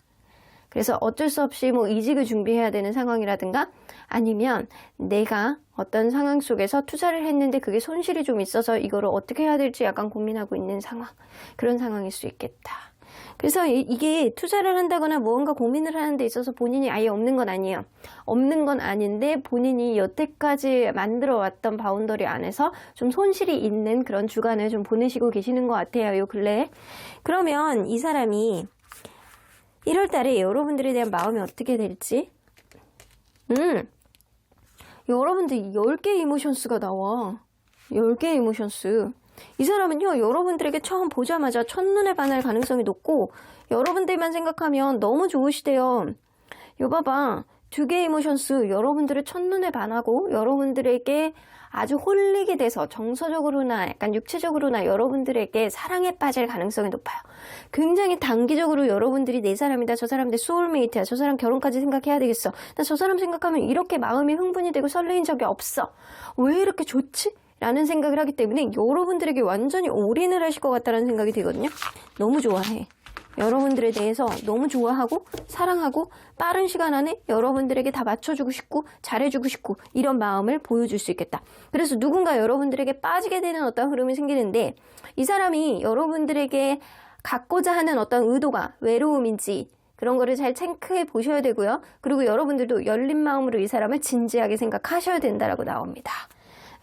그래서 어쩔 수 없이 뭐 이직을 준비해야 되는 상황이라든가 아니면 내가 어떤 상황 속에서 투자를 했는데 그게 손실이 좀 있어서 이거를 어떻게 해야 될지 약간 고민하고 있는 상황. 그런 상황일 수 있겠다. 그래서 이게 투자를 한다거나 무언가 고민을 하는 데 있어서 본인이 아예 없는 건 아니에요. 없는 건 아닌데 본인이 여태까지 만들어 왔던 바운더리 안에서 좀 손실이 있는 그런 주간을 좀 보내시고 계시는 것 같아요. 요 근래에. 그러면 이 사람이 1월 달에 여러분들에 대한 마음이 어떻게 될지 여러분들 10개의 이모션스가 나와. 10개의 이모션스. 이 사람은요, 여러분들에게 처음 보자마자 첫눈에 반할 가능성이 높고, 여러분들만 생각하면 너무 좋으시대요. 요 봐봐. 2개의 이모션스, 여러분들을 첫눈에 반하고, 여러분들에게 아주 홀리게 돼서 정서적으로나 약간 육체적으로나 여러분들에게 사랑에 빠질 가능성이 높아요. 굉장히 단기적으로 여러분들이 내 사람이다, 저 사람 내 소울메이트야, 저 사람 결혼까지 생각해야 되겠어, 나 저 사람 생각하면 이렇게 마음이 흥분이 되고 설레인 적이 없어, 왜 이렇게 좋지? 라는 생각을 하기 때문에 여러분들에게 완전히 올인을 하실 것 같다는 생각이 들거든요. 너무 좋아해. 여러분들에 대해서 너무 좋아하고 사랑하고 빠른 시간 안에 여러분들에게 다 맞춰주고 싶고 잘해주고 싶고 이런 마음을 보여줄 수 있겠다. 그래서 누군가 여러분들에게 빠지게 되는 어떤 흐름이 생기는데 이 사람이 여러분들에게 갖고자 하는 어떤 의도가 외로움인지 그런 거를 잘 체크해 보셔야 되고요. 그리고 여러분들도 열린 마음으로 이 사람을 진지하게 생각하셔야 된다라고 나옵니다.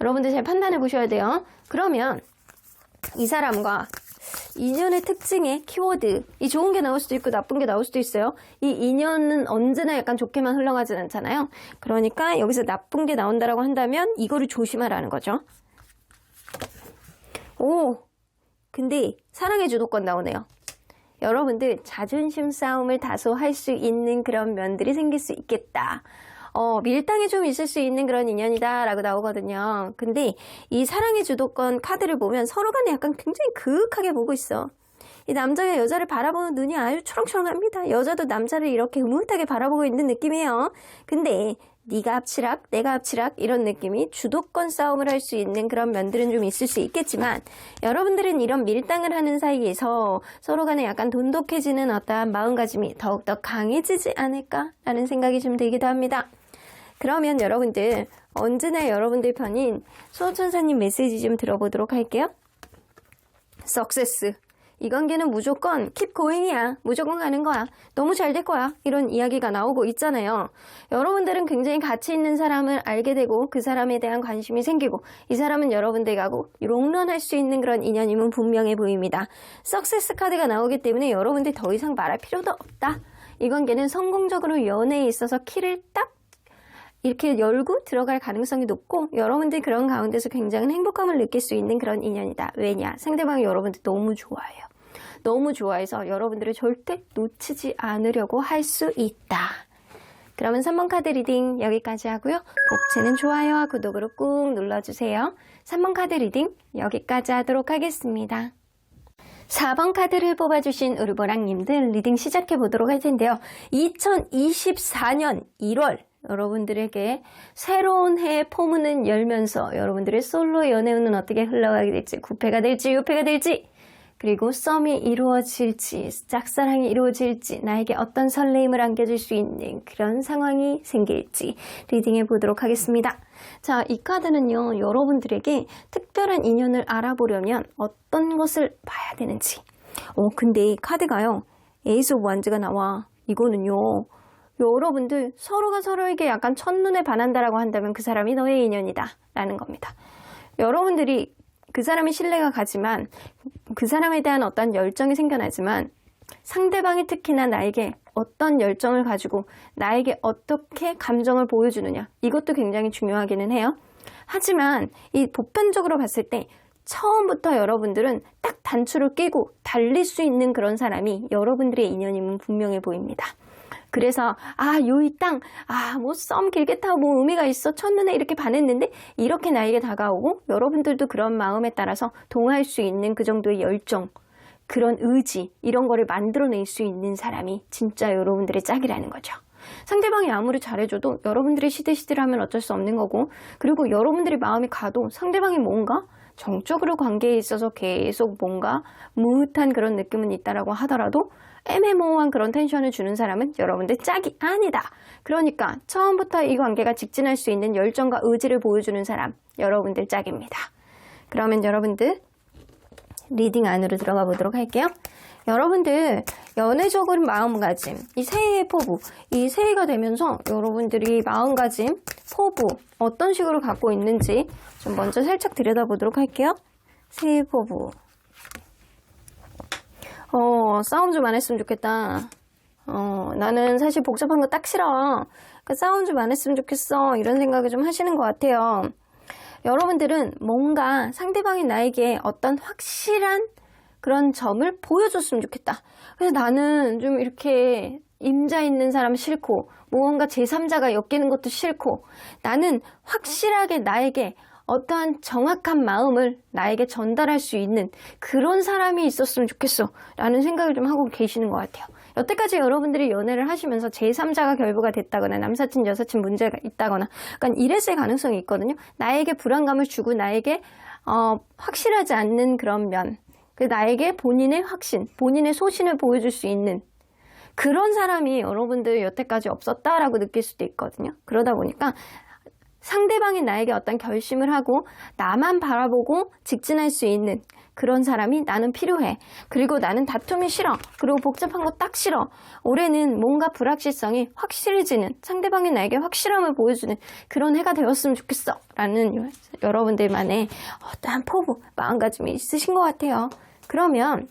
여러분들 잘 판단해 보셔야 돼요. 그러면 이 사람과 인연의 특징의 키워드, 이 좋은 게 나올 수도 있고 나쁜 게 나올 수도 있어요. 이 인연은 언제나 약간 좋게만 흘러가진 않잖아요. 그러니까 여기서 나쁜 게 나온다라고 한다면 이거를 조심하라는 거죠. 근데 사랑의 주도권 나오네요. 여러분들 자존심 싸움을 다소 할 수 있는 그런 면들이 생길 수 있겠다. 밀당이 좀 있을 수 있는 그런 인연이다 라고 나오거든요. 근데 이 사랑의 주도권 카드를 보면 서로 간에 약간 굉장히 그윽하게 보고 있어. 이 남자가 여자를 바라보는 눈이 아주 초롱초롱합니다. 여자도 남자를 이렇게 흐뭇하게 바라보고 있는 느낌이에요. 근데 네가 앞치락 내가 앞치락 이런 느낌이 주도권 싸움을 할 수 있는 그런 면들은 좀 있을 수 있겠지만 여러분들은 이런 밀당을 하는 사이에서 서로 간에 약간 돈독해지는 어떠한 마음가짐이 더욱더 강해지지 않을까라는 생각이 좀 들기도 합니다. 그러면 여러분들 언제나 여러분들 편인 수호천사님 메시지 좀 들어보도록 할게요. Success. 이 관계는 무조건 keep going이야. 무조건 가는 거야. 너무 잘 될 거야. 이런 이야기가 나오고 있잖아요. 여러분들은 굉장히 가치 있는 사람을 알게 되고 그 사람에 대한 관심이 생기고 이 사람은 여러분들하고 롱런할 수 있는 그런 인연임은 분명해 보입니다. Success 카드가 나오기 때문에 여러분들 더 이상 말할 필요도 없다. 이 관계는 성공적으로 연애에 있어서 키를 딱 이렇게 열고 들어갈 가능성이 높고 여러분들 그런 가운데서 굉장히 행복감을 느낄 수 있는 그런 인연이다. 왜냐? 상대방이 여러분들 너무 좋아해요. 너무 좋아해서 여러분들을 절대 놓치지 않으려고 할 수 있다. 그러면 3번 카드 리딩 여기까지 하고요. 복채는 좋아요와 구독으로 꾹 눌러주세요. 3번 카드 리딩 여기까지 하도록 하겠습니다. 4번 카드를 뽑아주신 우르보랑님들 리딩 시작해보도록 할 텐데요. 2024년 1월 여러분들에게 새로운 해의 포문은 열면서 여러분들의 솔로 연애운은 어떻게 흘러가게 될지, 9패가 될지 6패가 될지, 그리고 썸이 이루어질지, 짝사랑이 이루어질지, 나에게 어떤 설레임을 안겨줄 수 있는 그런 상황이 생길지 리딩해 보도록 하겠습니다. 자, 이 카드는요, 여러분들에게 특별한 인연을 알아보려면 어떤 것을 봐야 되는지. 근데 카드가요, 에이스 오브 완즈가 나와. 이거는요, 여러분들 서로가 서로에게 약간 첫눈에 반한다라고 한다면 그 사람이 너의 인연이다 라는 겁니다. 여러분들이 그 사람이 신뢰가 가지만 그 사람에 대한 어떤 열정이 생겨나지만 상대방이 특히나 나에게 어떤 열정을 가지고 나에게 어떻게 감정을 보여주느냐 이것도 굉장히 중요하기는 해요. 하지만 이 보편적으로 봤을 때 처음부터 여러분들은 딱 단추를 끼고 달릴 수 있는 그런 사람이 여러분들의 인연임은 분명해 보입니다. 그래서 이 땅, 뭐 썸 길게 타고 뭐 의미가 있어 첫눈에 이렇게 반했는데 이렇게 나에게 다가오고 여러분들도 그런 마음에 따라서 동할 수 있는 그 정도의 열정, 그런 의지 이런 거를 만들어낼 수 있는 사람이 진짜 여러분들의 짝이라는 거죠. 상대방이 아무리 잘해줘도 여러분들이 시들시들하면 어쩔 수 없는 거고, 그리고 여러분들이 마음이 가도 상대방이 뭔가 정적으로 관계에 있어서 계속 뭔가 무릇한 그런 느낌은 있다라고 하더라도 애매모호한 그런 텐션을 주는 사람은 여러분들 짝이 아니다. 그러니까 처음부터 이 관계가 직진할 수 있는 열정과 의지를 보여주는 사람, 여러분들 짝입니다. 그러면 여러분들 리딩 안으로 들어가 보도록 할게요. 여러분들 연애적인 마음가짐, 이 새해의 포부, 이 새해가 되면서 여러분들이 마음가짐, 포부 어떤 식으로 갖고 있는지 좀 먼저 살짝 들여다보도록 할게요. 새해 포부. 싸움 좀 안 했으면 좋겠다. 나는 사실 복잡한 거 딱 싫어. 그러니까 싸움 좀 안 했으면 좋겠어. 이런 생각을 좀 하시는 것 같아요. 여러분들은 뭔가 상대방이 나에게 어떤 확실한 그런 점을 보여줬으면 좋겠다. 그래서 나는 좀 이렇게 임자 있는 사람 싫고 무언가 제3자가 엮이는 것도 싫고 나는 확실하게 나에게 어떠한 정확한 마음을 나에게 전달할 수 있는 그런 사람이 있었으면 좋겠어 라는 생각을 좀 하고 계시는 것 같아요. 여태까지 여러분들이 연애를 하시면서 제3자가 결부가 됐다거나 남사친 여사친 문제가 있다거나 약간 이랬을 가능성이 있거든요. 나에게 불안감을 주고 나에게 확실하지 않는 그런 면, 나에게 본인의 확신, 본인의 소신을 보여줄 수 있는 그런 사람이 여러분들 여태까지 없었다라고 느낄 수도 있거든요. 그러다 보니까 상대방이 나에게 어떤 결심을 하고 나만 바라보고 직진할 수 있는 그런 사람이 나는 필요해. 그리고 나는 다툼이 싫어. 그리고 복잡한 거 딱 싫어. 올해는 뭔가 불확실성이 확실해지는, 상대방이 나에게 확실함을 보여주는 그런 해가 되었으면 좋겠어 라는 여러분들만의 어떠한 포부, 마음가짐이 있으신 것 같아요. 그러면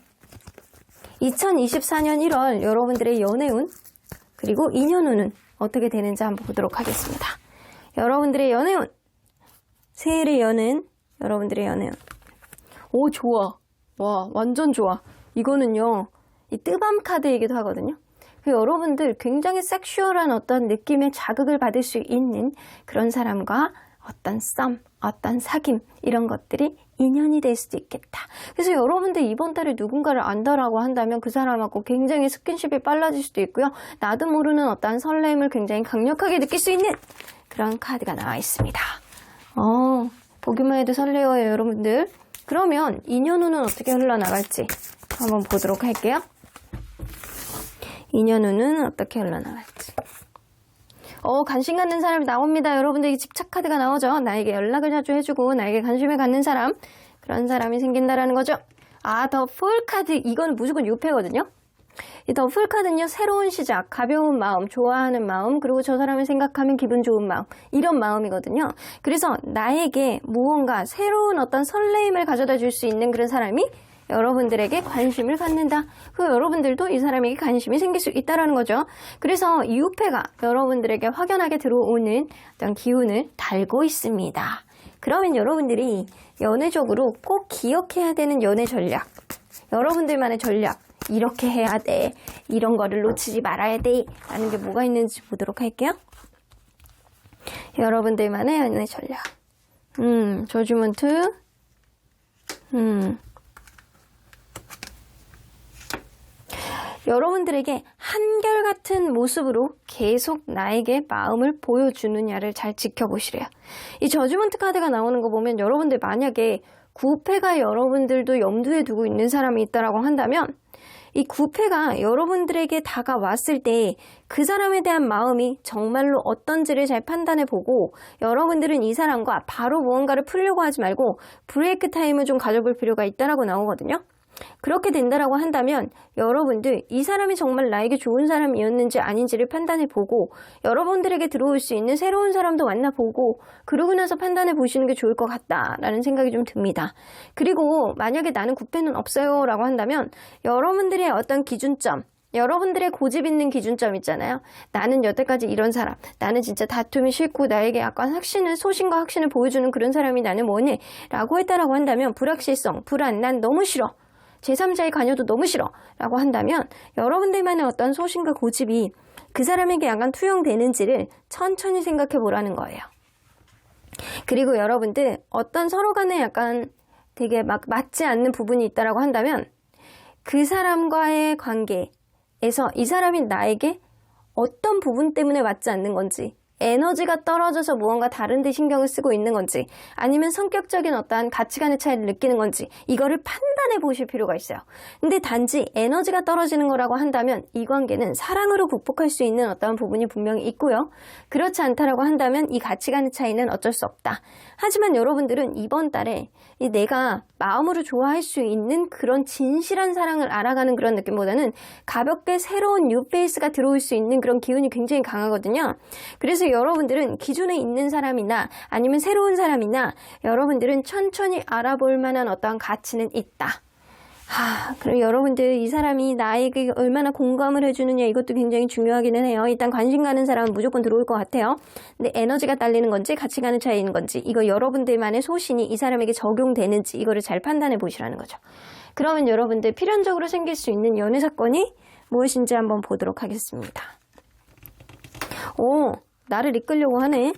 2024년 1월 여러분들의 연애운 그리고 인연운은 어떻게 되는지 한번 보도록 하겠습니다. 여러분들의 연애운, 새해의 연은 여러분들의 연애운. 오, 좋아. 와, 완전 좋아. 이거는요, 이 뜨밤 카드이기도 하거든요. 여러분들 굉장히 섹슈얼한 어떤 느낌의 자극을 받을 수 있는 그런 사람과 어떤 썸, 어떤 사귐 이런 것들이 인연이 될 수도 있겠다. 그래서 여러분들 이번 달에 누군가를 안다라고 한다면 그 사람하고 굉장히 스킨십이 빨라질 수도 있고요. 나도 모르는 어떤 설렘을 굉장히 강력하게 느낄 수 있는 그런 카드가 나와 있습니다. 보기만 해도 설레어요, 여러분들. 그러면 인연운은 어떻게 흘러나갈지 한번 보도록 할게요. 인연운은 어떻게 흘러나갈지. 관심 갖는 사람이 나옵니다. 여러분들 집착 카드가 나오죠. 나에게 연락을 자주 해주고 나에게 관심을 갖는 사람, 그런 사람이 생긴다라는 거죠. 더 풀 카드, 이거는 무조건 유패거든요. 이 더 풀 카드는요, 새로운 시작, 가벼운 마음, 좋아하는 마음, 그리고 저 사람을 생각하면 기분 좋은 마음, 이런 마음이거든요. 그래서 나에게 무언가 새로운 어떤 설레임을 가져다 줄 수 있는 그런 사람이 여러분들에게 관심을 갖는다. 여러분들도 이 사람에게 관심이 생길 수 있다는 거죠. 그래서 이 유패가 여러분들에게 확연하게 들어오는 어떤 기운을 달고 있습니다. 그러면 여러분들이 연애적으로 꼭 기억해야 되는 연애 전략, 여러분들만의 전략, 이렇게 해야 돼, 이런 거를 놓치지 말아야 돼 라는 게 뭐가 있는지 보도록 할게요. 여러분들만의 연애 전략. 저지먼트. 여러분들에게 한결같은 모습으로 계속 나에게 마음을 보여주느냐를 잘 지켜보시래요. 이 저지먼트 카드가 나오는 거 보면 여러분들 만약에 구패가 여러분들도 염두에 두고 있는 사람이 있다라고 한다면 이 구패가 여러분들에게 다가왔을 때 그 사람에 대한 마음이 정말로 어떤지를 잘 판단해보고 여러분들은 이 사람과 바로 무언가를 풀려고 하지 말고 브레이크 타임을 좀 가져볼 필요가 있다라고 나오거든요. 그렇게 된다라고 한다면 여러분들 이 사람이 정말 나에게 좋은 사람이었는지 아닌지를 판단해보고 여러분들에게 들어올 수 있는 새로운 사람도 만나보고 그러고 나서 판단해 보시는 게 좋을 것 같다라는 생각이 좀 듭니다. 그리고 만약에 나는 구패는 없어요 라고 한다면 여러분들의 어떤 기준점, 여러분들의 고집 있는 기준점 있잖아요. 나는 여태까지 이런 사람, 나는 진짜 다툼이 싫고 나에게 약간 소신과 확신을 보여주는 그런 사람이 나는 뭐니? 라고 했다라고 한다면 불확실성, 불안, 난 너무 싫어. 제3자의 관여도 너무 싫어. 라고 한다면 여러분들만의 어떤 소신과 고집이 그 사람에게 약간 투영되는지를 천천히 생각해 보라는 거예요. 그리고 여러분들 어떤 서로 간에 약간 되게 막 맞지 않는 부분이 있다라고 한다면 그 사람과의 관계에서 이 사람이 나에게 어떤 부분 때문에 맞지 않는 건지, 에너지가 떨어져서 무언가 다른 데 신경을 쓰고 있는 건지, 아니면 성격적인 어떠한 가치관의 차이를 느끼는 건지, 이거를 판단해 보실 필요가 있어요. 근데 단지 에너지가 떨어지는 거라고 한다면 이 관계는 사랑으로 극복할 수 있는 어떠한 부분이 분명히 있고요. 그렇지 않다라고 한다면 이 가치관의 차이는 어쩔 수 없다. 하지만 여러분들은 이번 달에 내가 마음으로 좋아할 수 있는 그런 진실한 사랑을 알아가는 그런 느낌보다는 가볍게 새로운 뉴페이스가 들어올 수 있는 그런 기운이 굉장히 강하거든요. 그래서 여러분들은 기존에 있는 사람이나 아니면 새로운 사람이나 여러분들은 천천히 알아볼 만한 어떠한 가치는 있다. 그럼 여러분들 이 사람이 나에게 얼마나 공감을 해주느냐 이것도 굉장히 중요하기는 해요. 일단 관심 가는 사람은 무조건 들어올 것 같아요. 근데 에너지가 딸리는 건지 가치관의 차이인 건지 이거 여러분들만의 소신이 이 사람에게 적용되는지 이거를 잘 판단해 보시라는 거죠. 그러면 여러분들 필연적으로 생길 수 있는 연애 사건이 무엇인지 한번 보도록 하겠습니다. 오, 나를 이끌려고 하네.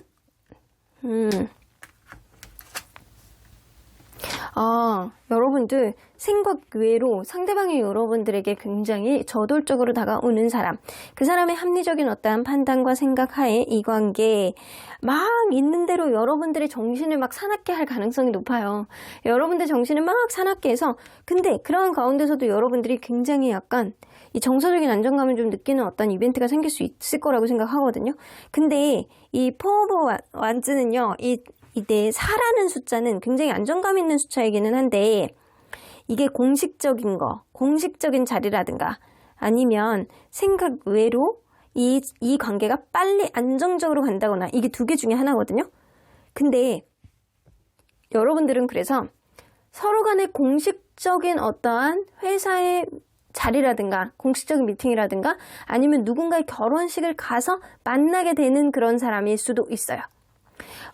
여러분들 생각 외로 상대방이 여러분들에게 굉장히 저돌적으로 다가오는 사람, 그 사람의 합리적인 어떠한 판단과 생각하에 이 관계 막 있는 대로 여러분들의 정신을 막 사납게 할 가능성이 높아요. 여러분들 정신을 막 사납게 해서 근데 그런 가운데서도 여러분들이 굉장히 약간 이 정서적인 안정감을 좀 느끼는 어떤 이벤트가 생길 수 있을 거라고 생각하거든요. 근데 이 포 오브 완즈는요, 내 4라는 숫자는 굉장히 안정감 있는 숫자이기는 한데 이게 공식적인 공식적인 자리라든가 아니면 생각 외로 이 관계가 빨리 안정적으로 간다거나 이게 두 개 중에 하나거든요. 근데 여러분들은 그래서 서로 간의 공식적인 어떠한 회사의 자리라든가 공식적인 미팅이라든가 아니면 누군가의 결혼식을 가서 만나게 되는 그런 사람일 수도 있어요.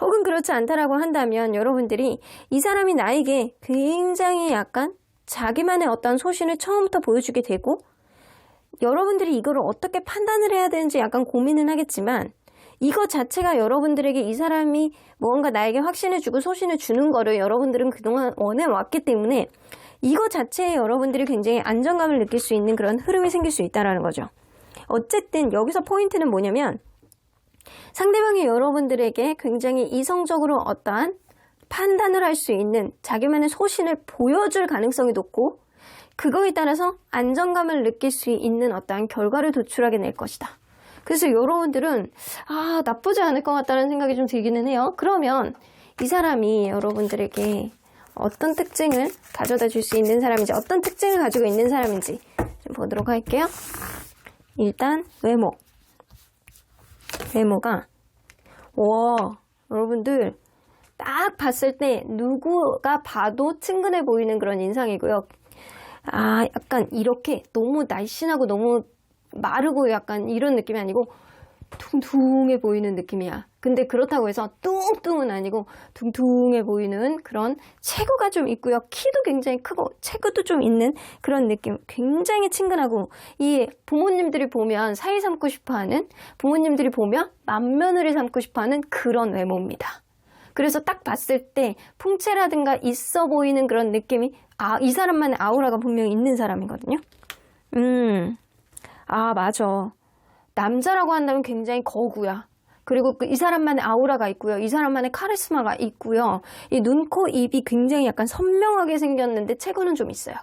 혹은 그렇지 않다라고 한다면 여러분들이 이 사람이 나에게 굉장히 약간 자기만의 어떤 소신을 처음부터 보여주게 되고 여러분들이 이거를 어떻게 판단을 해야 되는지 약간 고민은 하겠지만 이거 자체가 여러분들에게 이 사람이 무언가 나에게 확신을 주고 소신을 주는 거를 여러분들은 그동안 원해왔기 때문에 이거 자체에 여러분들이 굉장히 안정감을 느낄 수 있는 그런 흐름이 생길 수 있다는 거죠. 어쨌든 여기서 포인트는 뭐냐면 상대방이 여러분들에게 굉장히 이성적으로 어떠한 판단을 할 수 있는 자기만의 소신을 보여줄 가능성이 높고 그거에 따라서 안정감을 느낄 수 있는 어떠한 결과를 도출하게 될 것이다. 그래서 여러분들은 나쁘지 않을 것 같다는 생각이 좀 들기는 해요. 그러면 이 사람이 여러분들에게 어떤 특징을 가져다 줄 수 있는 사람인지 어떤 특징을 가지고 있는 사람인지 좀 보도록 할게요. 일단 외모가 여러분들 딱 봤을 때 누구가 봐도 친근해 보이는 그런 인상이고요. 약간 이렇게 너무 날씬하고 너무 마르고 약간 이런 느낌이 아니고 퉁퉁해 보이는 느낌이야. 근데 그렇다고 해서 뚱뚱은 아니고 퉁퉁해 보이는 그런 체구가 좀 있고요. 키도 굉장히 크고 체구도 좀 있는 그런 느낌. 굉장히 친근하고 이 부모님들이 보면 사이 삼고 싶어하는 부모님들이 보면 맏며느리 삼고 싶어하는 그런 외모입니다. 그래서 딱 봤을 때 풍채라든가 있어 보이는 그런 느낌이 이 사람만의 아우라가 분명히 있는 사람이거든요. 맞아. 남자라고 한다면 굉장히 거구야. 그리고 이 사람만의 아우라가 있고요. 이 사람만의 카리스마가 있고요. 이 눈, 코, 입이 굉장히 약간 선명하게 생겼는데 체구는 좀 있어요.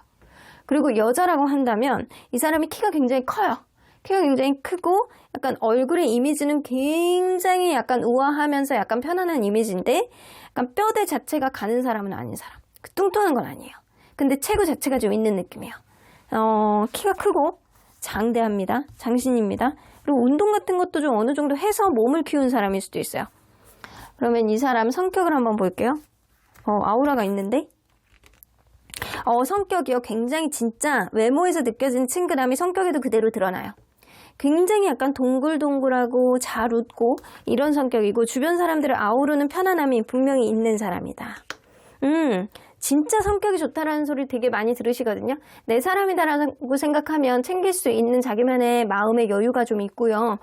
그리고 여자라고 한다면 이 사람이 키가 굉장히 커요. 키가 굉장히 크고 약간 얼굴의 이미지는 굉장히 약간 우아하면서 약간 편안한 이미지인데 약간 뼈대 자체가 가는 사람은 아닌 사람. 뚱뚱한 건 아니에요. 근데 체구 자체가 좀 있는 느낌이에요. 키가 크고 장대합니다. 장신입니다. 그리고 운동 같은 것도 좀 어느 정도 해서 몸을 키운 사람일 수도 있어요. 그러면 이 사람 성격을 한번 볼게요. 아우라가 있는데 성격이요. 굉장히 진짜 외모에서 느껴지는 친근함이 성격에도 그대로 드러나요. 굉장히 약간 동글동글하고 잘 웃고 이런 성격이고 주변 사람들을 아우르는 편안함이 분명히 있는 사람이다. 진짜 성격이 좋다라는 소리 되게 많이 들으시거든요. 내 사람이다라고 생각하면 챙길 수 있는 자기만의 마음의 여유가 좀 있고요.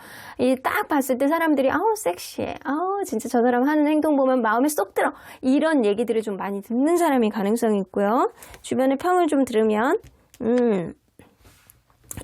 딱 봤을 때 사람들이 아우 섹시해, 아우 진짜 저 사람 하는 행동 보면 마음에 쏙 들어, 이런 얘기들을 좀 많이 듣는 사람이 가능성이 있고요. 주변의 평을 좀 들으면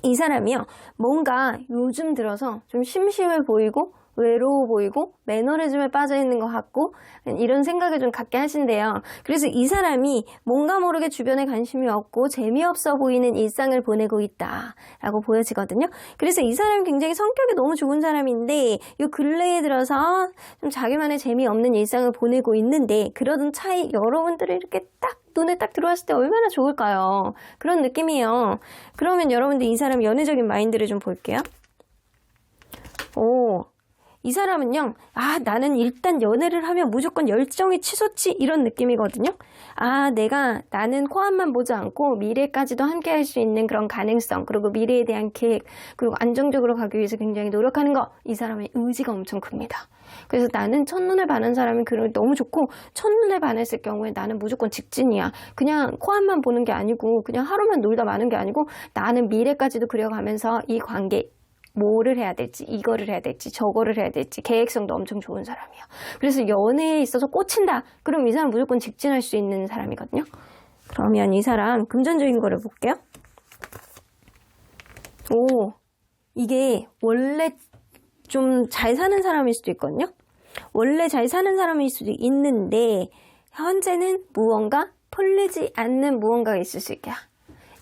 이 사람이요, 뭔가 요즘 들어서 좀 심심해 보이고 외로워 보이고 매너리즘에 빠져 있는 것 같고 이런 생각을 좀 갖게 하신대요. 그래서 이 사람이 뭔가 모르게 주변에 관심이 없고 재미없어 보이는 일상을 보내고 있다라고 보여지거든요. 그래서 이 사람은 굉장히 성격이 너무 좋은 사람인데 이 근래에 들어서 좀 자기만의 재미없는 일상을 보내고 있는데, 그러던 차이 여러분들이 이렇게 딱 눈에 딱 들어왔을 때 얼마나 좋을까요? 그런 느낌이에요. 그러면 여러분들 이 사람 연애적인 마인드를 좀 볼게요. 이 사람은요, 나는 일단 연애를 하면 무조건 열정이 치솟지, 이런 느낌이거든요. 나는 코앞만 보지 않고 미래까지도 함께 할 수 있는 그런 가능성, 그리고 미래에 대한 계획, 그리고 안정적으로 가기 위해서 굉장히 노력하는 거, 이 사람의 의지가 엄청 큽니다. 그래서 나는 첫눈에 반한 사람이 너무 좋고, 첫눈에 반했을 경우에 나는 무조건 직진이야. 그냥 코앞만 보는 게 아니고, 그냥 하루만 놀다 마는 게 아니고, 나는 미래까지도 그려가면서 이 관계, 뭐를 해야 될지, 이거를 해야 될지, 저거를 해야 될지, 계획성도 엄청 좋은 사람이에요. 그래서 연애에 있어서 꽂힌다, 그럼 이 사람 무조건 직진할 수 있는 사람이거든요. 그러면 이 사람 금전적인 거를 볼게요. 이게 원래 좀 잘 사는 사람일 수도 있거든요. 원래 잘 사는 사람일 수도 있는데 현재는 무언가 풀리지 않는 무언가가 있을 수 있게요.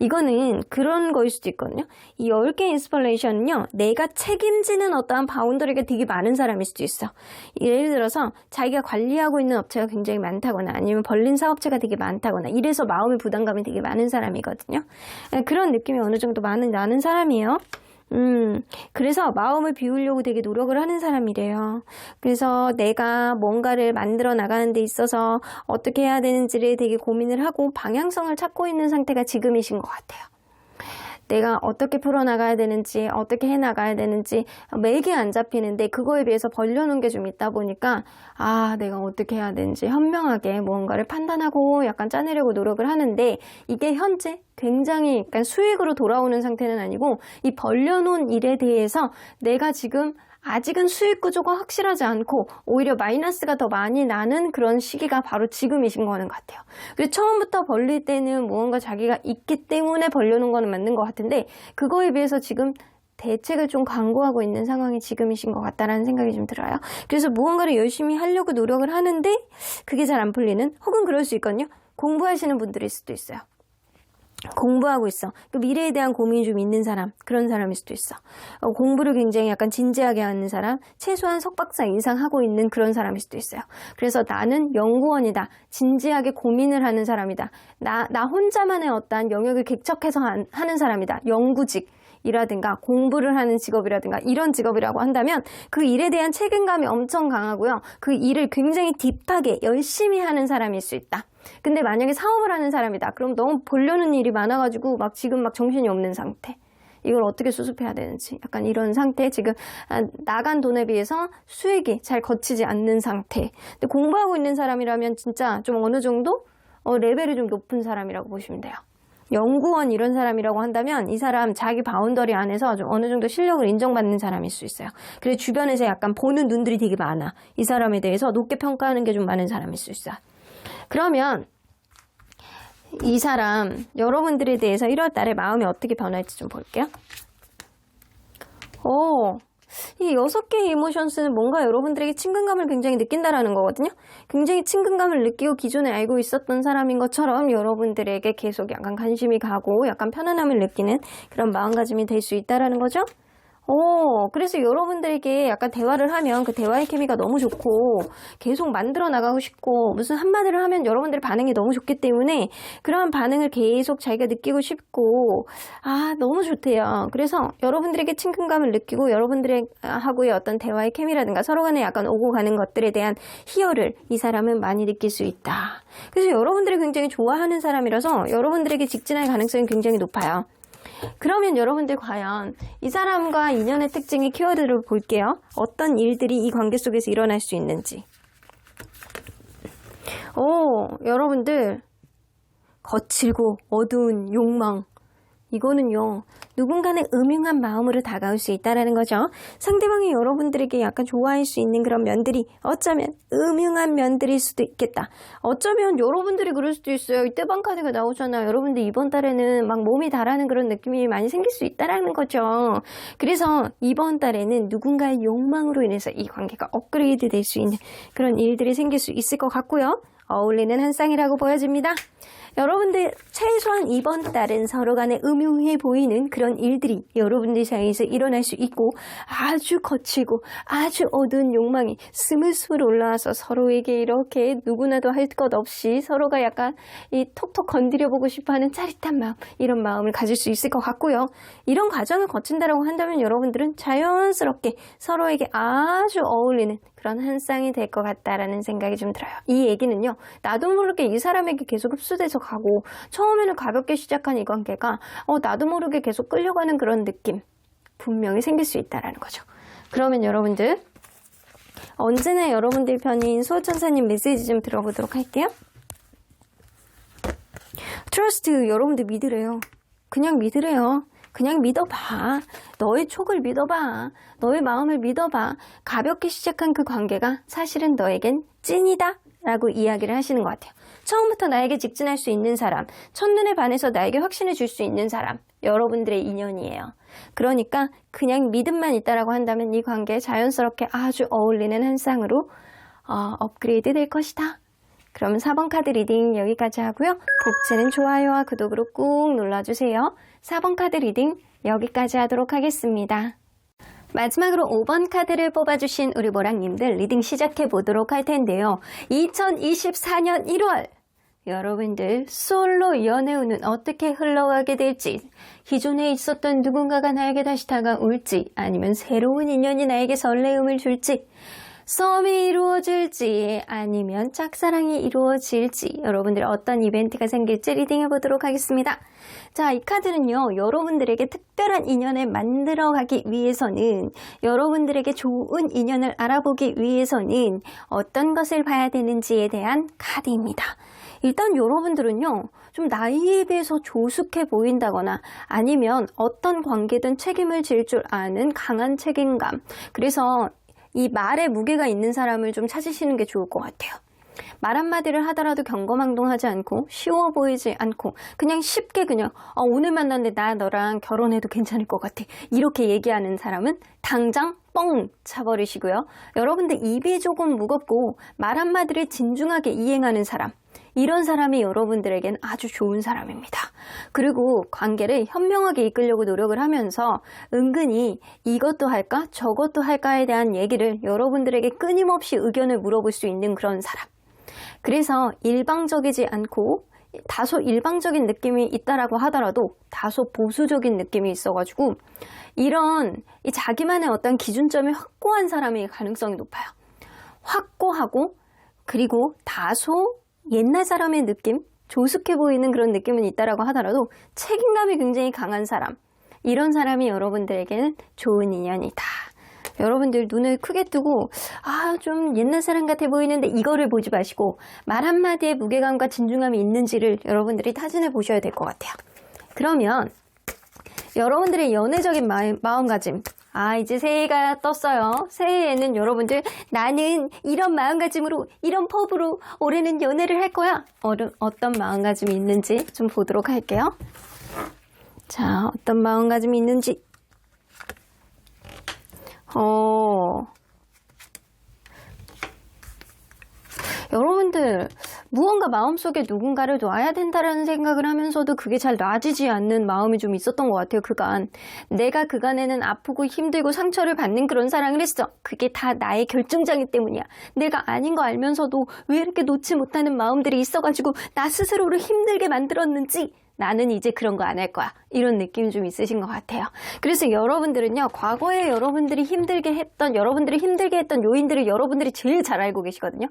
이거는 그런 거일 수도 있거든요. 이 10개 인스퍼레이션은요, 내가 책임지는 어떠한 바운더리가 되게 많은 사람일 수도 있어. 예를 들어서 자기가 관리하고 있는 업체가 굉장히 많다거나, 아니면 벌린 사업체가 되게 많다거나, 이래서 마음의 부담감이 되게 많은 사람이거든요. 그런 느낌이 어느 정도 나는 사람이에요. 그래서 마음을 비우려고 되게 노력을 하는 사람이래요. 그래서 내가 뭔가를 만들어 나가는 데 있어서 어떻게 해야 되는지를 되게 고민을 하고 방향성을 찾고 있는 상태가 지금이신 것 같아요. 내가 어떻게 풀어나가야 되는지, 어떻게 해나가야 되는지 맥이 안 잡히는데, 그거에 비해서 벌려놓은 게 좀 있다 보니까 내가 어떻게 해야 되는지 현명하게 무언가를 판단하고 약간 짜내려고 노력을 하는데, 이게 현재 굉장히 약간 수익으로 돌아오는 상태는 아니고, 이 벌려놓은 일에 대해서 내가 지금 아직은 수익 구조가 확실하지 않고 오히려 마이너스가 더 많이 나는 그런 시기가 바로 지금이신 거는 같아요. 그래서 처음부터 벌릴 때는 무언가 자기가 있기 때문에 벌려놓은 거는 맞는 것 같은데, 그거에 비해서 지금 대책을 좀 강구하고 있는 상황이 지금이신 것 같다라는 생각이 좀 들어요. 그래서 무언가를 열심히 하려고 노력을 하는데 그게 잘 안 풀리는, 혹은 그럴 수 있거든요. 공부하시는 분들일 수도 있어요. 공부하고 있어. 그 미래에 대한 고민이 좀 있는 사람, 그런 사람일 수도 있어. 공부를 굉장히 약간 진지하게 하는 사람, 최소한 석박사 이상 하고 있는 그런 사람일 수도 있어요. 그래서 나는 연구원이다, 진지하게 고민을 하는 사람이다, 나 혼자만의 어떠한 영역을 개척해서 하는 사람이다, 연구직 이라든가 공부를 하는 직업이라든가 이런 직업이라고 한다면 그 일에 대한 책임감이 엄청 강하고요. 그 일을 굉장히 딥하게 열심히 하는 사람일 수 있다. 근데 만약에 사업을 하는 사람이다, 그럼 너무 보려는 일이 많아가지고 지금 정신이 없는 상태. 이걸 어떻게 수습해야 되는지 약간 이런 상태, 지금 나간 돈에 비해서 수익이 잘 거치지 않는 상태. 근데 공부하고 있는 사람이라면 진짜 좀 어느 정도 레벨이 좀 높은 사람이라고 보시면 돼요. 연구원 이런 사람이라고 한다면 이 사람 자기 바운더리 안에서 좀 어느 정도 실력을 인정받는 사람일 수 있어요. 그래서 주변에서 약간 보는 눈들이 되게 많아. 이 사람에 대해서 높게 평가하는 게 좀 많은 사람일 수 있어요. 그러면 이 사람, 여러분들에 대해서 1월 달에 마음이 어떻게 변할지 좀 볼게요. 이 6개의 이모션스는 뭔가 여러분들에게 친근감을 굉장히 느낀다라는 거거든요. 굉장히 친근감을 느끼고 기존에 알고 있었던 사람인 것처럼 여러분들에게 계속 약간 관심이 가고 약간 편안함을 느끼는 그런 마음가짐이 될 수 있다라는 거죠. 그래서 여러분들에게 약간 대화를 하면 그 대화의 케미가 너무 좋고 계속 만들어 나가고 싶고 무슨 한마디를 하면 여러분들의 반응이 너무 좋기 때문에 그러한 반응을 계속 자기가 느끼고 싶고 너무 좋대요. 그래서 여러분들에게 친근감을 느끼고 여러분들하고의 어떤 대화의 케미라든가 서로 간에 약간 오고 가는 것들에 대한 희열을 이 사람은 많이 느낄 수 있다. 그래서 여러분들이 굉장히 좋아하는 사람이라서 여러분들에게 직진할 가능성이 굉장히 높아요. 그러면 여러분들 과연 이 사람과 인연의 특징의 키워드를 볼게요. 어떤 일들이 이 관계 속에서 일어날 수 있는지. 여러분들 거칠고 어두운 욕망. 이거는요, 누군가는 음흉한 마음으로 다가올 수 있다는 거죠. 상대방이 여러분들에게 약간 좋아할 수 있는 그런 면들이 어쩌면 음흉한 면들일 수도 있겠다. 어쩌면 여러분들이 그럴 수도 있어요. 이때 방 카드가 나오잖아요. 여러분들 이번 달에는 막 몸이 다라는 그런 느낌이 많이 생길 수 있다는 거죠. 그래서 이번 달에는 누군가의 욕망으로 인해서 이 관계가 업그레이드 될 수 있는 그런 일들이 생길 수 있을 것 같고요. 어울리는 한 쌍이라고 보여집니다. 여러분들 최소한 이번 달은 서로 간에 음흉해 보이는 그런 일들이 여러분들 사이에서 일어날 수 있고 아주 거칠고 아주 어두운 욕망이 스물스물 올라와서 서로에게 이렇게 누구나도 할 것 없이 서로가 약간 이 톡톡 건드려보고 싶어하는 짜릿한 마음, 이런 마음을 가질 수 있을 것 같고요. 이런 과정을 거친다라고 한다면 여러분들은 자연스럽게 서로에게 아주 어울리는 그런 한 쌍이 될 것 같다라는 생각이 좀 들어요. 이 얘기는요, 나도 모르게 이 사람에게 계속 흡수돼서 가고 처음에는 가볍게 시작한 이 관계가 나도 모르게 계속 끌려가는 그런 느낌 분명히 생길 수 있다라는 거죠. 그러면 여러분들 언제나 여러분들 편인 수호천사님 메시지 좀 들어보도록 할게요. 트러스트, 여러분들 믿으래요. 그냥 믿으래요. 그냥 믿어봐. 너의 촉을 믿어봐. 너의 마음을 믿어봐. 가볍게 시작한 그 관계가 사실은 너에겐 찐이다 라고 이야기를 하시는 것 같아요. 처음부터 나에게 직진할 수 있는 사람, 첫눈에 반해서 나에게 확신을 줄 수 있는 사람, 여러분들의 인연이에요. 그러니까 그냥 믿음만 있다라고 한다면 이 관계에 자연스럽게 아주 어울리는 한 쌍으로 업그레이드 될 것이다. 그럼 4번 카드 리딩 여기까지 하고요. 복채는 좋아요와 구독으로 꾹 눌러주세요. 4번 카드 리딩 여기까지 하도록 하겠습니다. 마지막으로 5번 카드를 뽑아주신 우리 모랑님들 리딩 시작해 보도록 할 텐데요. 2024년 1월 여러분들 솔로 연애운은 어떻게 흘러가게 될지, 기존에 있었던 누군가가 나에게 다시 다가올지, 아니면 새로운 인연이 나에게 설레움을 줄지, 썸이 이루어질지 아니면 짝사랑이 이루어질지, 여러분들 어떤 이벤트가 생길지 리딩해 보도록 하겠습니다. 자, 이 카드는요, 여러분들에게 특별한 인연을 만들어가기 위해서는, 여러분들에게 좋은 인연을 알아보기 위해서는 어떤 것을 봐야 되는지에 대한 카드입니다. 일단 여러분들은요, 좀 나이에 비해서 조숙해 보인다거나 아니면 어떤 관계든 책임을 질 줄 아는 강한 책임감, 그래서 이 말에 무게가 있는 사람을 좀 찾으시는 게 좋을 것 같아요. 말 한마디를 하더라도 경거망동하지 않고 쉬워 보이지 않고 그냥 쉽게 그냥 오늘 만났는데 나 너랑 결혼해도 괜찮을 것 같아, 이렇게 얘기하는 사람은 당장 뻥 차버리시고요. 여러분들 입이 조금 무겁고 말 한마디를 진중하게 이행하는 사람, 이런 사람이 여러분들에겐 아주 좋은 사람입니다. 그리고 관계를 현명하게 이끌려고 노력을 하면서 은근히 이것도 할까 저것도 할까에 대한 얘기를 여러분들에게 끊임없이 의견을 물어볼 수 있는 그런 사람. 그래서 일방적이지 않고 다소 일방적인 느낌이 있다라고 하더라도 다소 보수적인 느낌이 있어가지고 이런 자기만의 어떤 기준점이 확고한 사람일 가능성이 높아요. 확고하고 그리고 다소 옛날 사람의 느낌, 조숙해 보이는 그런 느낌은 있다라고 하더라도 책임감이 굉장히 강한 사람, 이런 사람이 여러분들에게는 좋은 인연이다. 여러분들 눈을 크게 뜨고 좀 옛날 사람 같아 보이는데 이거를 보지 마시고 말 한마디에 무게감과 진중함이 있는지를 여러분들이 타진해 보셔야 될 것 같아요. 그러면 여러분들의 연애적인 마음가짐, 이제 새해가 떴어요. 새해에는 여러분들 나는 이런 마음가짐으로 이런 펍으로 올해는 연애를 할 거야, 어떤 마음가짐이 있는지 좀 보도록 할게요. 자, 어떤 마음가짐이 있는지. 여러분들 무언가 마음속에 누군가를 놔야 된다라는 생각을 하면서도 그게 잘 놔지지 않는 마음이 좀 있었던 것 같아요. 그간 내가 그간에는 아프고 힘들고 상처를 받는 그런 사랑을 했어. 그게 다 나의 결정장애 때문이야. 내가 아닌 거 알면서도 왜 이렇게 놓지 못하는 마음들이 있어가지고 나 스스로를 힘들게 만들었는지 나는 이제 그런 거 안 할 거야. 이런 느낌이 좀 있으신 것 같아요. 그래서 여러분들은요, 과거에 여러분들이 힘들게 했던 요인들을 여러분들이 제일 잘 알고 계시거든요.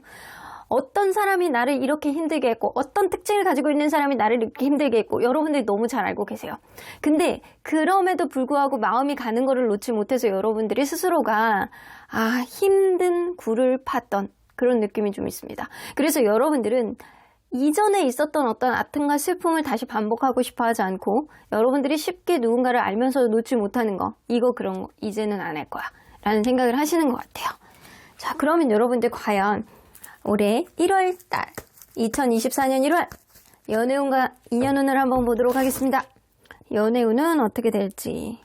어떤 사람이 나를 이렇게 힘들게 했고 어떤 특징을 가지고 있는 사람이 나를 이렇게 힘들게 했고 여러분들이 너무 잘 알고 계세요. 근데 그럼에도 불구하고 마음이 가는 거를 놓지 못해서 여러분들이 스스로가 힘든 굴을 팠던 그런 느낌이 좀 있습니다. 그래서 여러분들은 이전에 있었던 어떤 아픔과 슬픔을 다시 반복하고 싶어 하지 않고 여러분들이 쉽게 누군가를 알면서도 놓지 못하는 거 그런 거 이제는 안 할 거야 라는 생각을 하시는 것 같아요. 자, 그러면 여러분들 과연 올해 1월달 2024년 1월 연애운과 인연운을 한번 보도록 하겠습니다. 연애운은 어떻게 될지.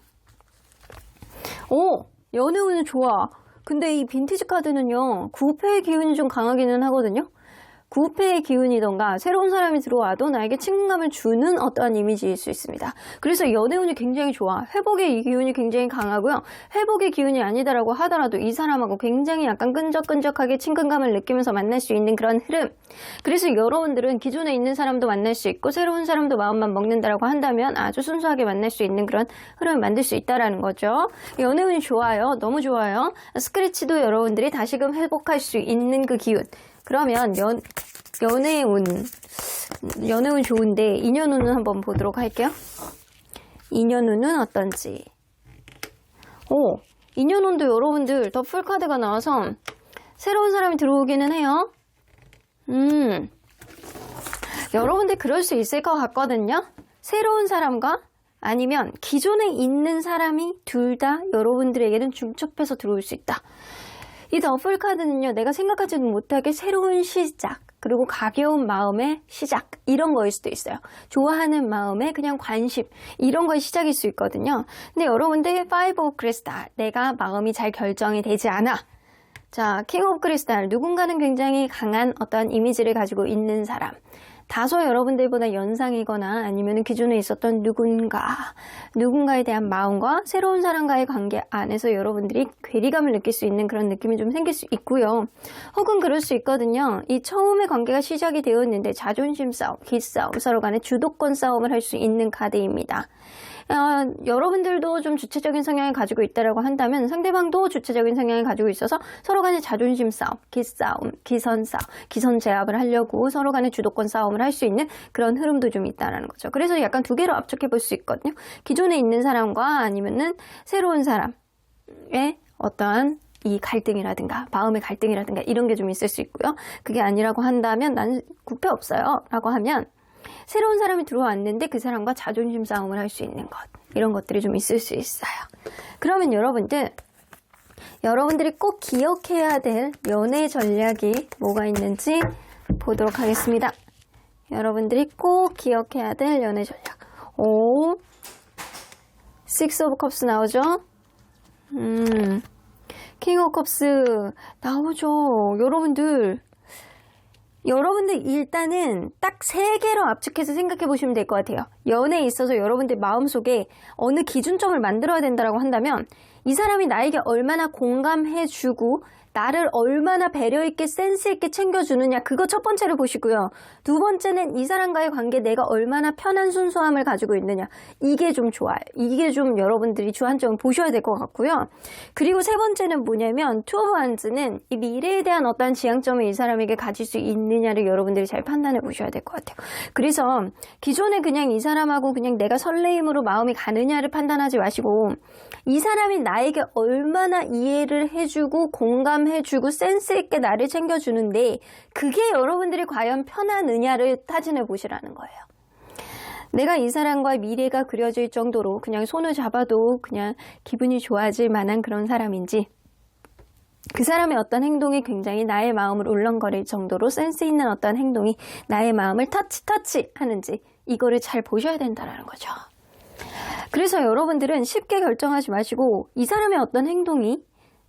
연애운은 좋아. 근데 이 빈티지 카드는요 9패의 기운이 좀 강하기는 하거든요. 9패의 기운이던가 새로운 사람이 들어와도 나에게 친근감을 주는 어떠한 이미지일 수 있습니다. 그래서 연애운이 굉장히 좋아. 회복의 이 기운이 굉장히 강하고요. 회복의 기운이 아니다라고 하더라도 이 사람하고 굉장히 약간 끈적끈적하게 친근감을 느끼면서 만날 수 있는 그런 흐름. 그래서 여러분들은 기존에 있는 사람도 만날 수 있고 새로운 사람도 마음만 먹는다라고 한다면 아주 순수하게 만날 수 있는 그런 흐름을 만들 수 있다라는 거죠. 연애운이 좋아요. 너무 좋아요. 스크래치도 여러분들이 다시금 회복할 수 있는 그 기운. 그러면 연애운 좋은데 인연운은 한번 보도록 할게요. 인연운은 어떤지. 인연운도 여러분들 더 풀카드가 나와서 새로운 사람이 들어오기는 해요. 여러분들 그럴 수 있을 것 같거든요. 새로운 사람과 아니면 기존에 있는 사람이 둘 다 여러분들에게는 중첩해서 들어올 수 있다. 이 더블 카드는요, 내가 생각하지도 못하게 새로운 시작, 그리고 가벼운 마음의 시작, 이런 거일 수도 있어요. 좋아하는 마음의 그냥 관심, 이런 거의 시작일 수 있거든요. 근데 여러분들 5 오브 크리스탈, 내가 마음이 잘 결정이 되지 않아. 자, 킹 오브 크리스탈, 누군가는 굉장히 강한 어떤 이미지를 가지고 있는 사람. 다소 여러분들보다 연상이거나 아니면 기존에 있었던 누군가에 대한 마음과 새로운 사람과의 관계 안에서 여러분들이 괴리감을 느낄 수 있는 그런 느낌이 좀 생길 수 있고요. 혹은 그럴 수 있거든요. 이 처음에 관계가 시작이 되었는데 자존심 싸움, 기싸움, 서로 간의 주도권 싸움을 할 수 있는 카드입니다. 여러분들도 좀 주체적인 성향을 가지고 있다라고 한다면 상대방도 주체적인 성향을 가지고 있어서 서로 간의 자존심 싸움, 기싸움, 기선 제압을 하려고 서로 간의 주도권 싸움을 할 수 있는 그런 흐름도 좀 있다라는 거죠. 그래서 약간 두 개로 압축해 볼 수 있거든요. 기존에 있는 사람과 아니면은 새로운 사람의 어떠한 이 갈등이라든가 마음의 갈등이라든가 이런 게 좀 있을 수 있고요. 그게 아니라고 한다면 나는 구패 없어요 라고 하면 새로운 사람이 들어왔는데 그 사람과 자존심 싸움을 할 수 있는 것, 이런 것들이 좀 있을 수 있어요. 그러면 여러분들이 꼭 기억해야 될 연애 전략이 뭐가 있는지 보도록 하겠습니다. 여러분들이 꼭 기억해야 될 연애 전략. 6 오브 컵스 나오죠? 킹 오브 컵스 나오죠. 여러분들 일단은 딱 3개로 압축해서 생각해 보시면 될 것 같아요. 연애에 있어서 여러분들 마음속에 어느 기준점을 만들어야 된다고 한다면 이 사람이 나에게 얼마나 공감해주고 나를 얼마나 배려있게 센스있게 챙겨주느냐, 그거 첫 번째로 보시고요. 두 번째는 이 사람과의 관계 내가 얼마나 편한 순수함을 가지고 있느냐, 이게 좀 좋아요. 이게 좀 여러분들이 주안점을 보셔야 될 것 같고요. 그리고 세 번째는 뭐냐면 투 오브 원즈는 이 미래에 대한 어떤 지향점을 이 사람에게 가질 수 있느냐를 여러분들이 잘 판단해 보셔야 될 것 같아요. 그래서 기존에 그냥 이 사람하고 그냥 내가 설레임으로 마음이 가느냐를 판단하지 마시고 이 사람이 나에게 얼마나 이해를 해주고 공감해주고 센스있게 나를 챙겨주는데 그게 여러분들이 과연 편하느냐를 타진해 보시라는 거예요. 내가 이 사람과의 미래가 그려질 정도로 그냥 손을 잡아도 그냥 기분이 좋아질 만한 그런 사람인지, 그 사람의 어떤 행동이 굉장히 나의 마음을 울렁거릴 정도로 센스 있는 어떤 행동이 나의 마음을 터치 하는지, 이거를 잘 보셔야 된다는 거죠. 그래서 여러분들은 쉽게 결정하지 마시고 이 사람의 어떤 행동이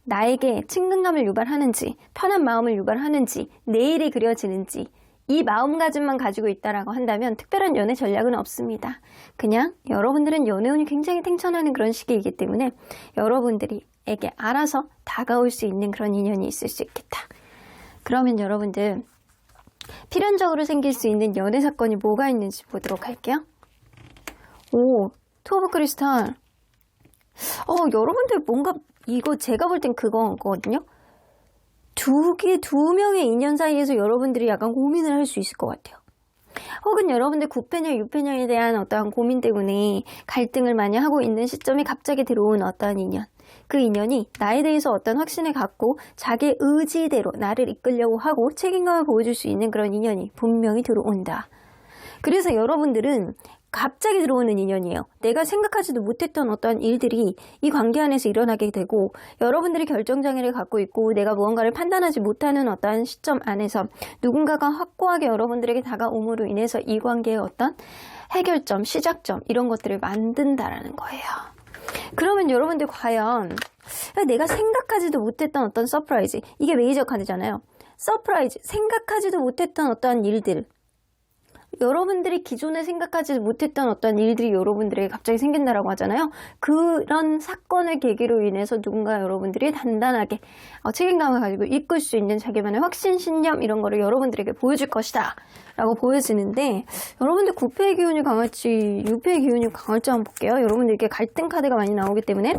나에게 친근감을 유발하는지, 편한 마음을 유발하는지, 내일이 그려지는지, 이 마음가짐만 가지고 있다라고 한다면 특별한 연애 전략은 없습니다. 그냥 여러분들은 연애운이 굉장히 탱천하는 그런 시기이기 때문에 여러분들에게 알아서 다가올 수 있는 그런 인연이 있을 수 있겠다. 그러면 여러분들 필연적으로 생길 수 있는 연애 사건이 뭐가 있는지 보도록 할게요. 오, 투 오브 크리스탈. 여러분들 뭔가 이거 제가 볼 땐 그거거든요. 두 명의 인연 사이에서 여러분들이 약간 고민을 할 수 있을 것 같아요. 혹은 여러분들 9패녀, 6패녀에 대한 어떠한 고민 때문에 갈등을 많이 하고 있는 시점에 갑자기 들어온 어떠한 인연. 그 인연이 나에 대해서 어떤 확신을 갖고 자기 의지대로 나를 이끌려고 하고 책임감을 보여줄 수 있는 그런 인연이 분명히 들어온다. 그래서 여러분들은 갑자기 들어오는 인연이에요. 내가 생각하지도 못했던 어떤 일들이 이 관계 안에서 일어나게 되고 여러분들이 결정장애를 갖고 있고 내가 무언가를 판단하지 못하는 어떤 시점 안에서 누군가가 확고하게 여러분들에게 다가옴으로 인해서 이 관계의 어떤 해결점, 시작점 이런 것들을 만든다라는 거예요. 그러면 여러분들 과연 내가 생각하지도 못했던 어떤 서프라이즈, 이게 메이저 카드잖아요. 서프라이즈, 생각하지도 못했던 어떠한 일들, 여러분들이 기존에 생각하지 못했던 어떤 일들이 여러분들에게 갑자기 생긴다라고 하잖아요. 그런 사건을 계기로 인해서 누군가 여러분들이 단단하게 책임감을 가지고 이끌 수 있는 자기만의 확신, 신념 이런 거를 여러분들에게 보여줄 것이다 라고 보여지는데, 여러분들 9패의 기운이 강할지 6패의 기운이 강할지 한번 볼게요. 여러분들께 갈등 카드가 많이 나오기 때문에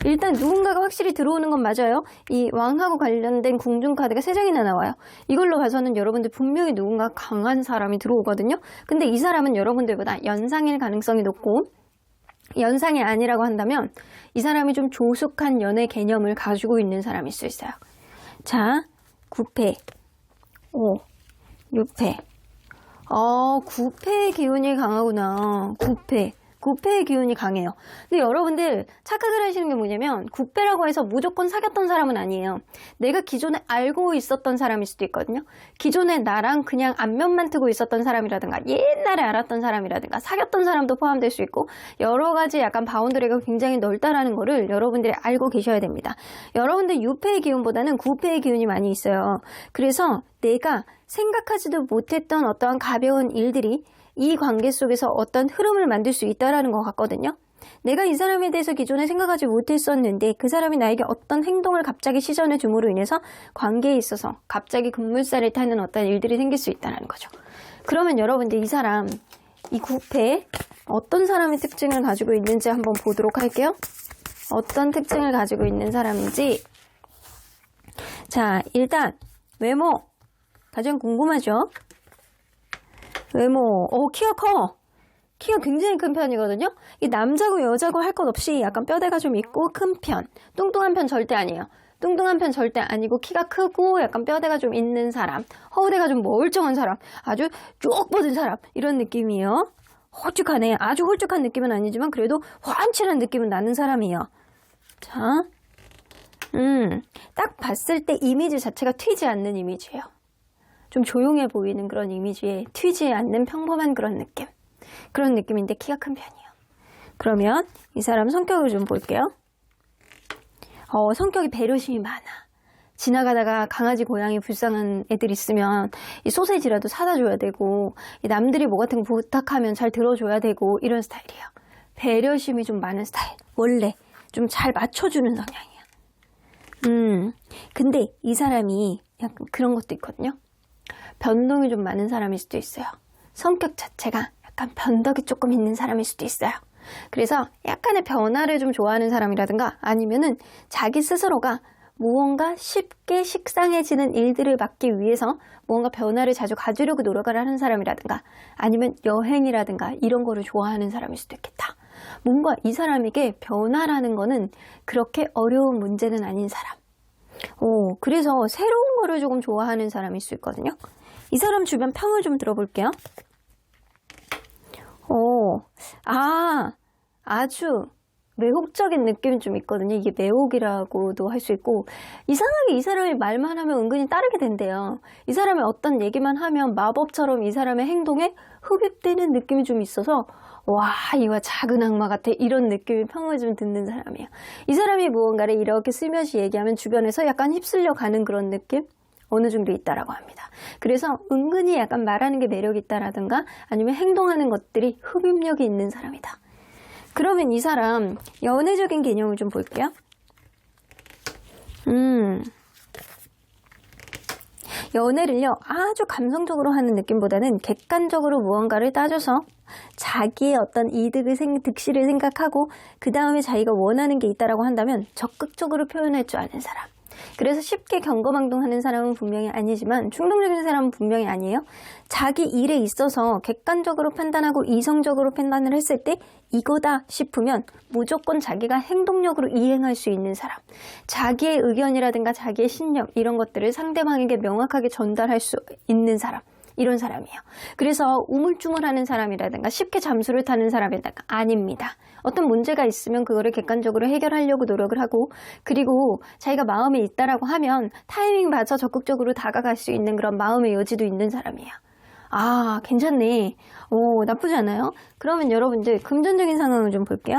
일단 누군가가 확실히 들어오는 건 맞아요. 이 왕하고 관련된 궁중 카드가 3장이나 나와요. 이걸로 봐서는 여러분들 분명히 누군가 강한 사람이 들어오거든요. 근데 이 사람은 여러분들보다 연상일 가능성이 높고, 연상이 아니라고 한다면 이 사람이 좀 조숙한 연애 개념을 가지고 있는 사람일 수 있어요. 자, 9패, 5, 6패. 9패의 기운이 강하구나. 9패의 기운이 강해요. 근데 여러분들 착각을 하시는 게 뭐냐면 9패라고 해서 무조건 사귀었던 사람은 아니에요. 내가 기존에 알고 있었던 사람일 수도 있거든요. 기존에 나랑 그냥 안면만 트고 있었던 사람이라든가 옛날에 알았던 사람이라든가 사귀었던 사람도 포함될 수 있고 여러 가지 약간 바운더리가 굉장히 넓다라는 거를 여러분들이 알고 계셔야 됩니다. 여러분들 6패의 기운보다는 9패의 기운이 많이 있어요. 그래서 내가 생각하지도 못했던 어떠한 가벼운 일들이 이 관계 속에서 어떤 흐름을 만들 수 있다는 것 같거든요. 내가 이 사람에 대해서 기존에 생각하지 못했었는데 그 사람이 나에게 어떤 행동을 갑자기 시전해 줌으로 인해서 관계에 있어서 갑자기 급물살을 타는 어떤 일들이 생길 수 있다는 거죠. 그러면 여러분들 이 사람, 이 9패 어떤 사람의 특징을 가지고 있는지 한번 보도록 할게요. 어떤 특징을 가지고 있는 사람인지. 자, 일단 외모 가장 궁금하죠? 외모, 키가 커. 키가 굉장히 큰 편이거든요. 이 남자고 여자고 할 것 없이 약간 뼈대가 좀 있고 큰 편. 뚱뚱한 편 절대 아니에요. 뚱뚱한 편 절대 아니고 키가 크고 약간 뼈대가 좀 있는 사람. 허우대가 좀 멀쩡한 사람. 아주 쭉 뻗은 사람. 이런 느낌이에요. 홀쭉하네. 아주 홀쭉한 느낌은 아니지만 그래도 환칠한 느낌은 나는 사람이에요. 자, 딱 봤을 때 이미지 자체가 튀지 않는 이미지예요. 좀 조용해 보이는 그런 이미지에 튀지 않는 평범한 그런 느낌. 그런 느낌인데 키가 큰 편이에요. 그러면 이 사람 성격을 좀 볼게요. 성격이 배려심이 많아. 지나가다가 강아지, 고양이 불쌍한 애들 있으면 이 소세지라도 사다 줘야 되고, 이 남들이 뭐 같은 거 부탁하면 잘 들어줘야 되고, 이런 스타일이에요. 배려심이 좀 많은 스타일. 원래 좀 잘 맞춰주는 성향이에요. 근데 이 사람이 약간 그런 것도 있거든요. 변동이 좀 많은 사람일 수도 있어요. 성격 자체가 약간 변덕이 조금 있는 사람일 수도 있어요. 그래서 약간의 변화를 좀 좋아하는 사람이라든가 아니면은 자기 스스로가 무언가 쉽게 식상해지는 일들을 막기 위해서 무언가 변화를 자주 가지려고 노력을 하는 사람이라든가 아니면 여행이라든가 이런 거를 좋아하는 사람일 수도 있겠다. 뭔가 이 사람에게 변화라는 거는 그렇게 어려운 문제는 아닌 사람. 그래서 새로운 거를 조금 좋아하는 사람일 수 있거든요. 이 사람 주변 평을 좀 들어볼게요. 아주 매혹적인 느낌이 좀 있거든요. 이게 매혹이라고도 할 수 있고, 이상하게 이 사람이 말만 하면 은근히 따르게 된대요. 이 사람이 어떤 얘기만 하면 마법처럼 이 사람의 행동에 흡입되는 느낌이 좀 있어서 와, 이와 작은 악마 같아, 이런 느낌의 평을 좀 듣는 사람이에요. 이 사람이 무언가를 이렇게 슬며시 얘기하면 주변에서 약간 휩쓸려 가는 그런 느낌? 어느 정도 있다라고 합니다. 그래서 은근히 약간 말하는 게 매력이 있다라든가 아니면 행동하는 것들이 흡입력이 있는 사람이다. 그러면 이 사람 연애적인 개념을 좀 볼게요. 연애를요 아주 감성적으로 하는 느낌보다는 객관적으로 무언가를 따져서 자기의 어떤 득실을 생각하고 그 다음에 자기가 원하는 게 있다라고 한다면 적극적으로 표현할 줄 아는 사람. 그래서 쉽게 경거망동하는 사람은 분명히 아니지만 충동적인 사람은 분명히 아니에요. 자기 일에 있어서 객관적으로 판단하고 이성적으로 판단을 했을 때 이거다 싶으면 무조건 자기가 행동력으로 이행할 수 있는 사람. 자기의 의견이라든가 자기의 신념 이런 것들을 상대방에게 명확하게 전달할 수 있는 사람. 이런 사람이에요. 그래서 우물쭈물하는 사람이라든가 쉽게 잠수를 타는 사람이라든가 아닙니다. 어떤 문제가 있으면 그거를 객관적으로 해결하려고 노력을 하고 그리고 자기가 마음에 있다라고 하면 타이밍 맞춰 적극적으로 다가갈 수 있는 그런 마음의 여지도 있는 사람이에요. 아, 괜찮네. 오, 나쁘지 않아요? 그러면 여러분들 금전적인 상황을 좀 볼게요.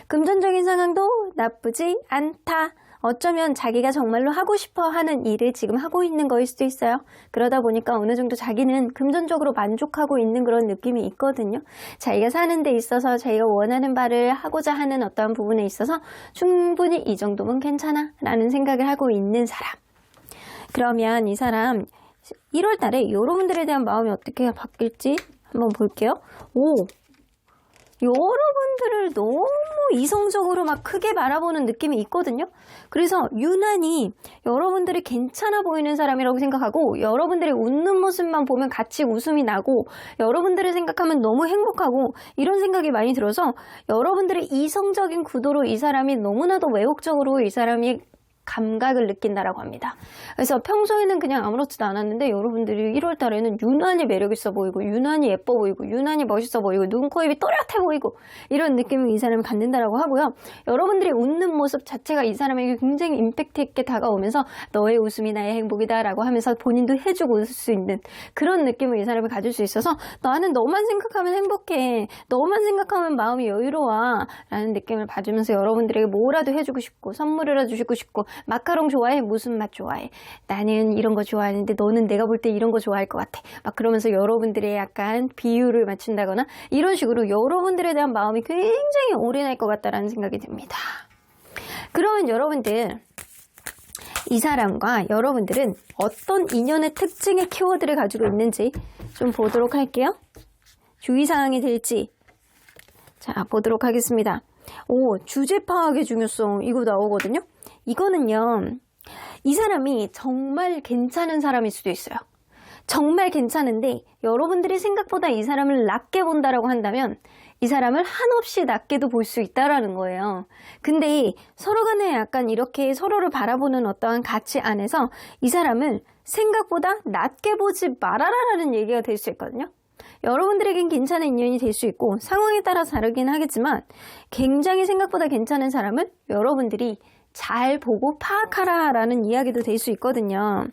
금전적인 상황도 나쁘지 않다. 어쩌면 자기가 정말로 하고 싶어 하는 일을 지금 하고 있는 거일 수도 있어요. 그러다 보니까 어느 정도 자기는 금전적으로 만족하고 있는 그런 느낌이 있거든요. 자기가 사는 데 있어서 자기가 원하는 바를 하고자 하는 어떠한 부분에 있어서 충분히 이 정도면 괜찮아 라는 생각을 하고 있는 사람. 그러면 이 사람 1월 달에 여러분들에 대한 마음이 어떻게 바뀔지 한번 볼게요. 여러분들을 너무 이성적으로 막 크게 바라보는 느낌이 있거든요. 그래서 유난히 여러분들이 괜찮아 보이는 사람이라고 생각하고 여러분들이 웃는 모습만 보면 같이 웃음이 나고 여러분들을 생각하면 너무 행복하고 이런 생각이 많이 들어서 여러분들의 이성적인 구도로 이 사람이 너무나도 매혹적으로 이 사람이 감각을 느낀다라고 합니다. 그래서 평소에는 그냥 아무렇지도 않았는데 여러분들이 1월 달에는 유난히 매력 있어 보이고 유난히 예뻐 보이고 유난히 멋있어 보이고 눈, 코, 입이 또렷해 보이고 이런 느낌을 이 사람이 갖는다라고 하고요. 여러분들이 웃는 모습 자체가 이 사람에게 굉장히 임팩트 있게 다가오면서 너의 웃음이 나의 행복이다 라고 하면서 본인도 해주고 웃을 수 있는 그런 느낌을 이 사람이 가질 수 있어서 나는 너만 생각하면 행복해. 너만 생각하면 마음이 여유로워 라는 느낌을 받으면서 여러분들에게 뭐라도 해주고 싶고 선물이라도 주고 싶고 마카롱 좋아해? 무슨 맛 좋아해? 나는 이런 거 좋아하는데 너는 내가 볼 때 이런 거 좋아할 것 같아. 막 그러면서 여러분들의 약간 비유를 맞춘다거나 이런 식으로 여러분들에 대한 마음이 굉장히 오래 날 것 같다라는 생각이 듭니다. 그러면 여러분들 이 사람과 여러분들은 어떤 인연의 특징의 키워드를 가지고 있는지 좀 보도록 할게요. 주의사항이 될지 자 보도록 하겠습니다. 주제 파악의 중요성 이거 나오거든요. 이거는요. 이 사람이 정말 괜찮은 사람일 수도 있어요. 정말 괜찮은데 여러분들이 생각보다 이 사람을 낮게 본다라고 한다면 이 사람을 한없이 낮게도 볼 수 있다라는 거예요. 근데 서로 간에 약간 이렇게 서로를 바라보는 어떠한 가치 안에서 이 사람을 생각보다 낮게 보지 말아라라는 얘기가 될 수 있거든요. 여러분들에겐 괜찮은 인연이 될 수 있고 상황에 따라 다르긴 하겠지만 굉장히 생각보다 괜찮은 사람은 여러분들이 잘 보고 파악하라라는 이야기도 될 수 있거든요.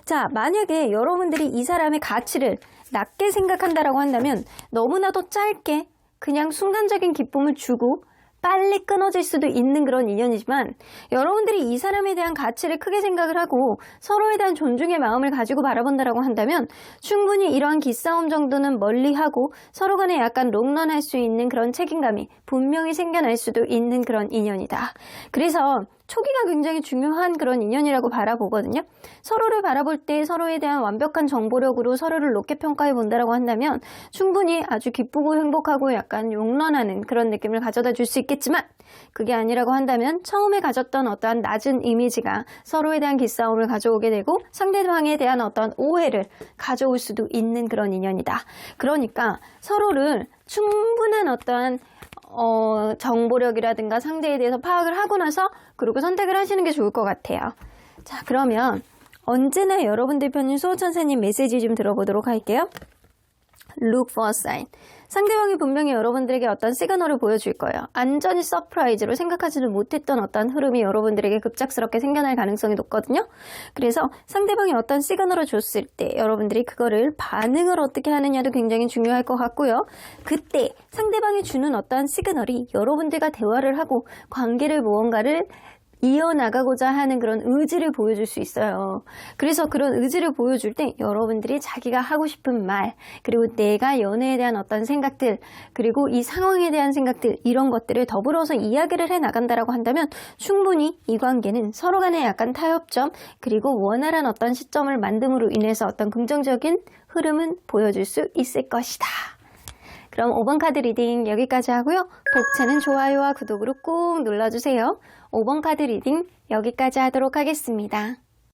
자, 만약에 여러분들이 이 사람의 가치를 낮게 생각한다라고 한다면 너무나도 짧게 그냥 순간적인 기쁨을 주고 빨리 끊어질 수도 있는 그런 인연이지만 여러분들이 이 사람에 대한 가치를 크게 생각을 하고 서로에 대한 존중의 마음을 가지고 바라본다라고 한다면 충분히 이러한 기싸움 정도는 멀리하고 서로 간에 약간 롱런할 수 있는 그런 책임감이 분명히 생겨날 수도 있는 그런 인연이다. 그래서 초기가 굉장히 중요한 그런 인연이라고 바라보거든요. 서로를 바라볼 때 서로에 대한 완벽한 정보력으로 서로를 높게 평가해 본다라고 한다면 충분히 아주 기쁘고 행복하고 약간 용런하는 그런 느낌을 가져다 줄 수 있겠지만 그게 아니라고 한다면 처음에 가졌던 어떠한 낮은 이미지가 서로에 대한 기싸움을 가져오게 되고 상대방에 대한 어떤 오해를 가져올 수도 있는 그런 인연이다. 그러니까 서로를 충분한 어떠한 정보력이라든가 상대에 대해서 파악을 하고 나서 그리고 선택을 하시는 게 좋을 것 같아요. 자, 그러면 언제나 여러분들 편인 수호천사님 메시지 좀 들어보도록 할게요. Look for a sign. 상대방이 분명히 여러분들에게 어떤 시그널을 보여줄 거예요. 완전히 서프라이즈로 생각하지도 못했던 어떤 흐름이 여러분들에게 급작스럽게 생겨날 가능성이 높거든요. 그래서 상대방이 어떤 시그널을 줬을 때 여러분들이 그거를 반응을 어떻게 하느냐도 굉장히 중요할 것 같고요. 그때 상대방이 주는 어떠한 시그널이 여러분들과 대화를 하고 관계를 무언가를 이어나가고자 하는 그런 의지를 보여줄 수 있어요. 그래서 그런 의지를 보여줄 때 여러분들이 자기가 하고 싶은 말, 그리고 내가 연애에 대한 어떤 생각들, 그리고 이 상황에 대한 생각들, 이런 것들을 더불어서 이야기를 해 나간다라고 한다면 충분히 이 관계는 서로 간의 약간 타협점, 그리고 원활한 어떤 시점을 만듦으로 인해서 어떤 긍정적인 흐름은 보여줄 수 있을 것이다. 그럼 5번 카드 리딩 여기까지 하고요. 복채는 좋아요와 구독으로 꼭 눌러주세요. 5번 카드 리딩 여기까지 하도록 하겠습니다.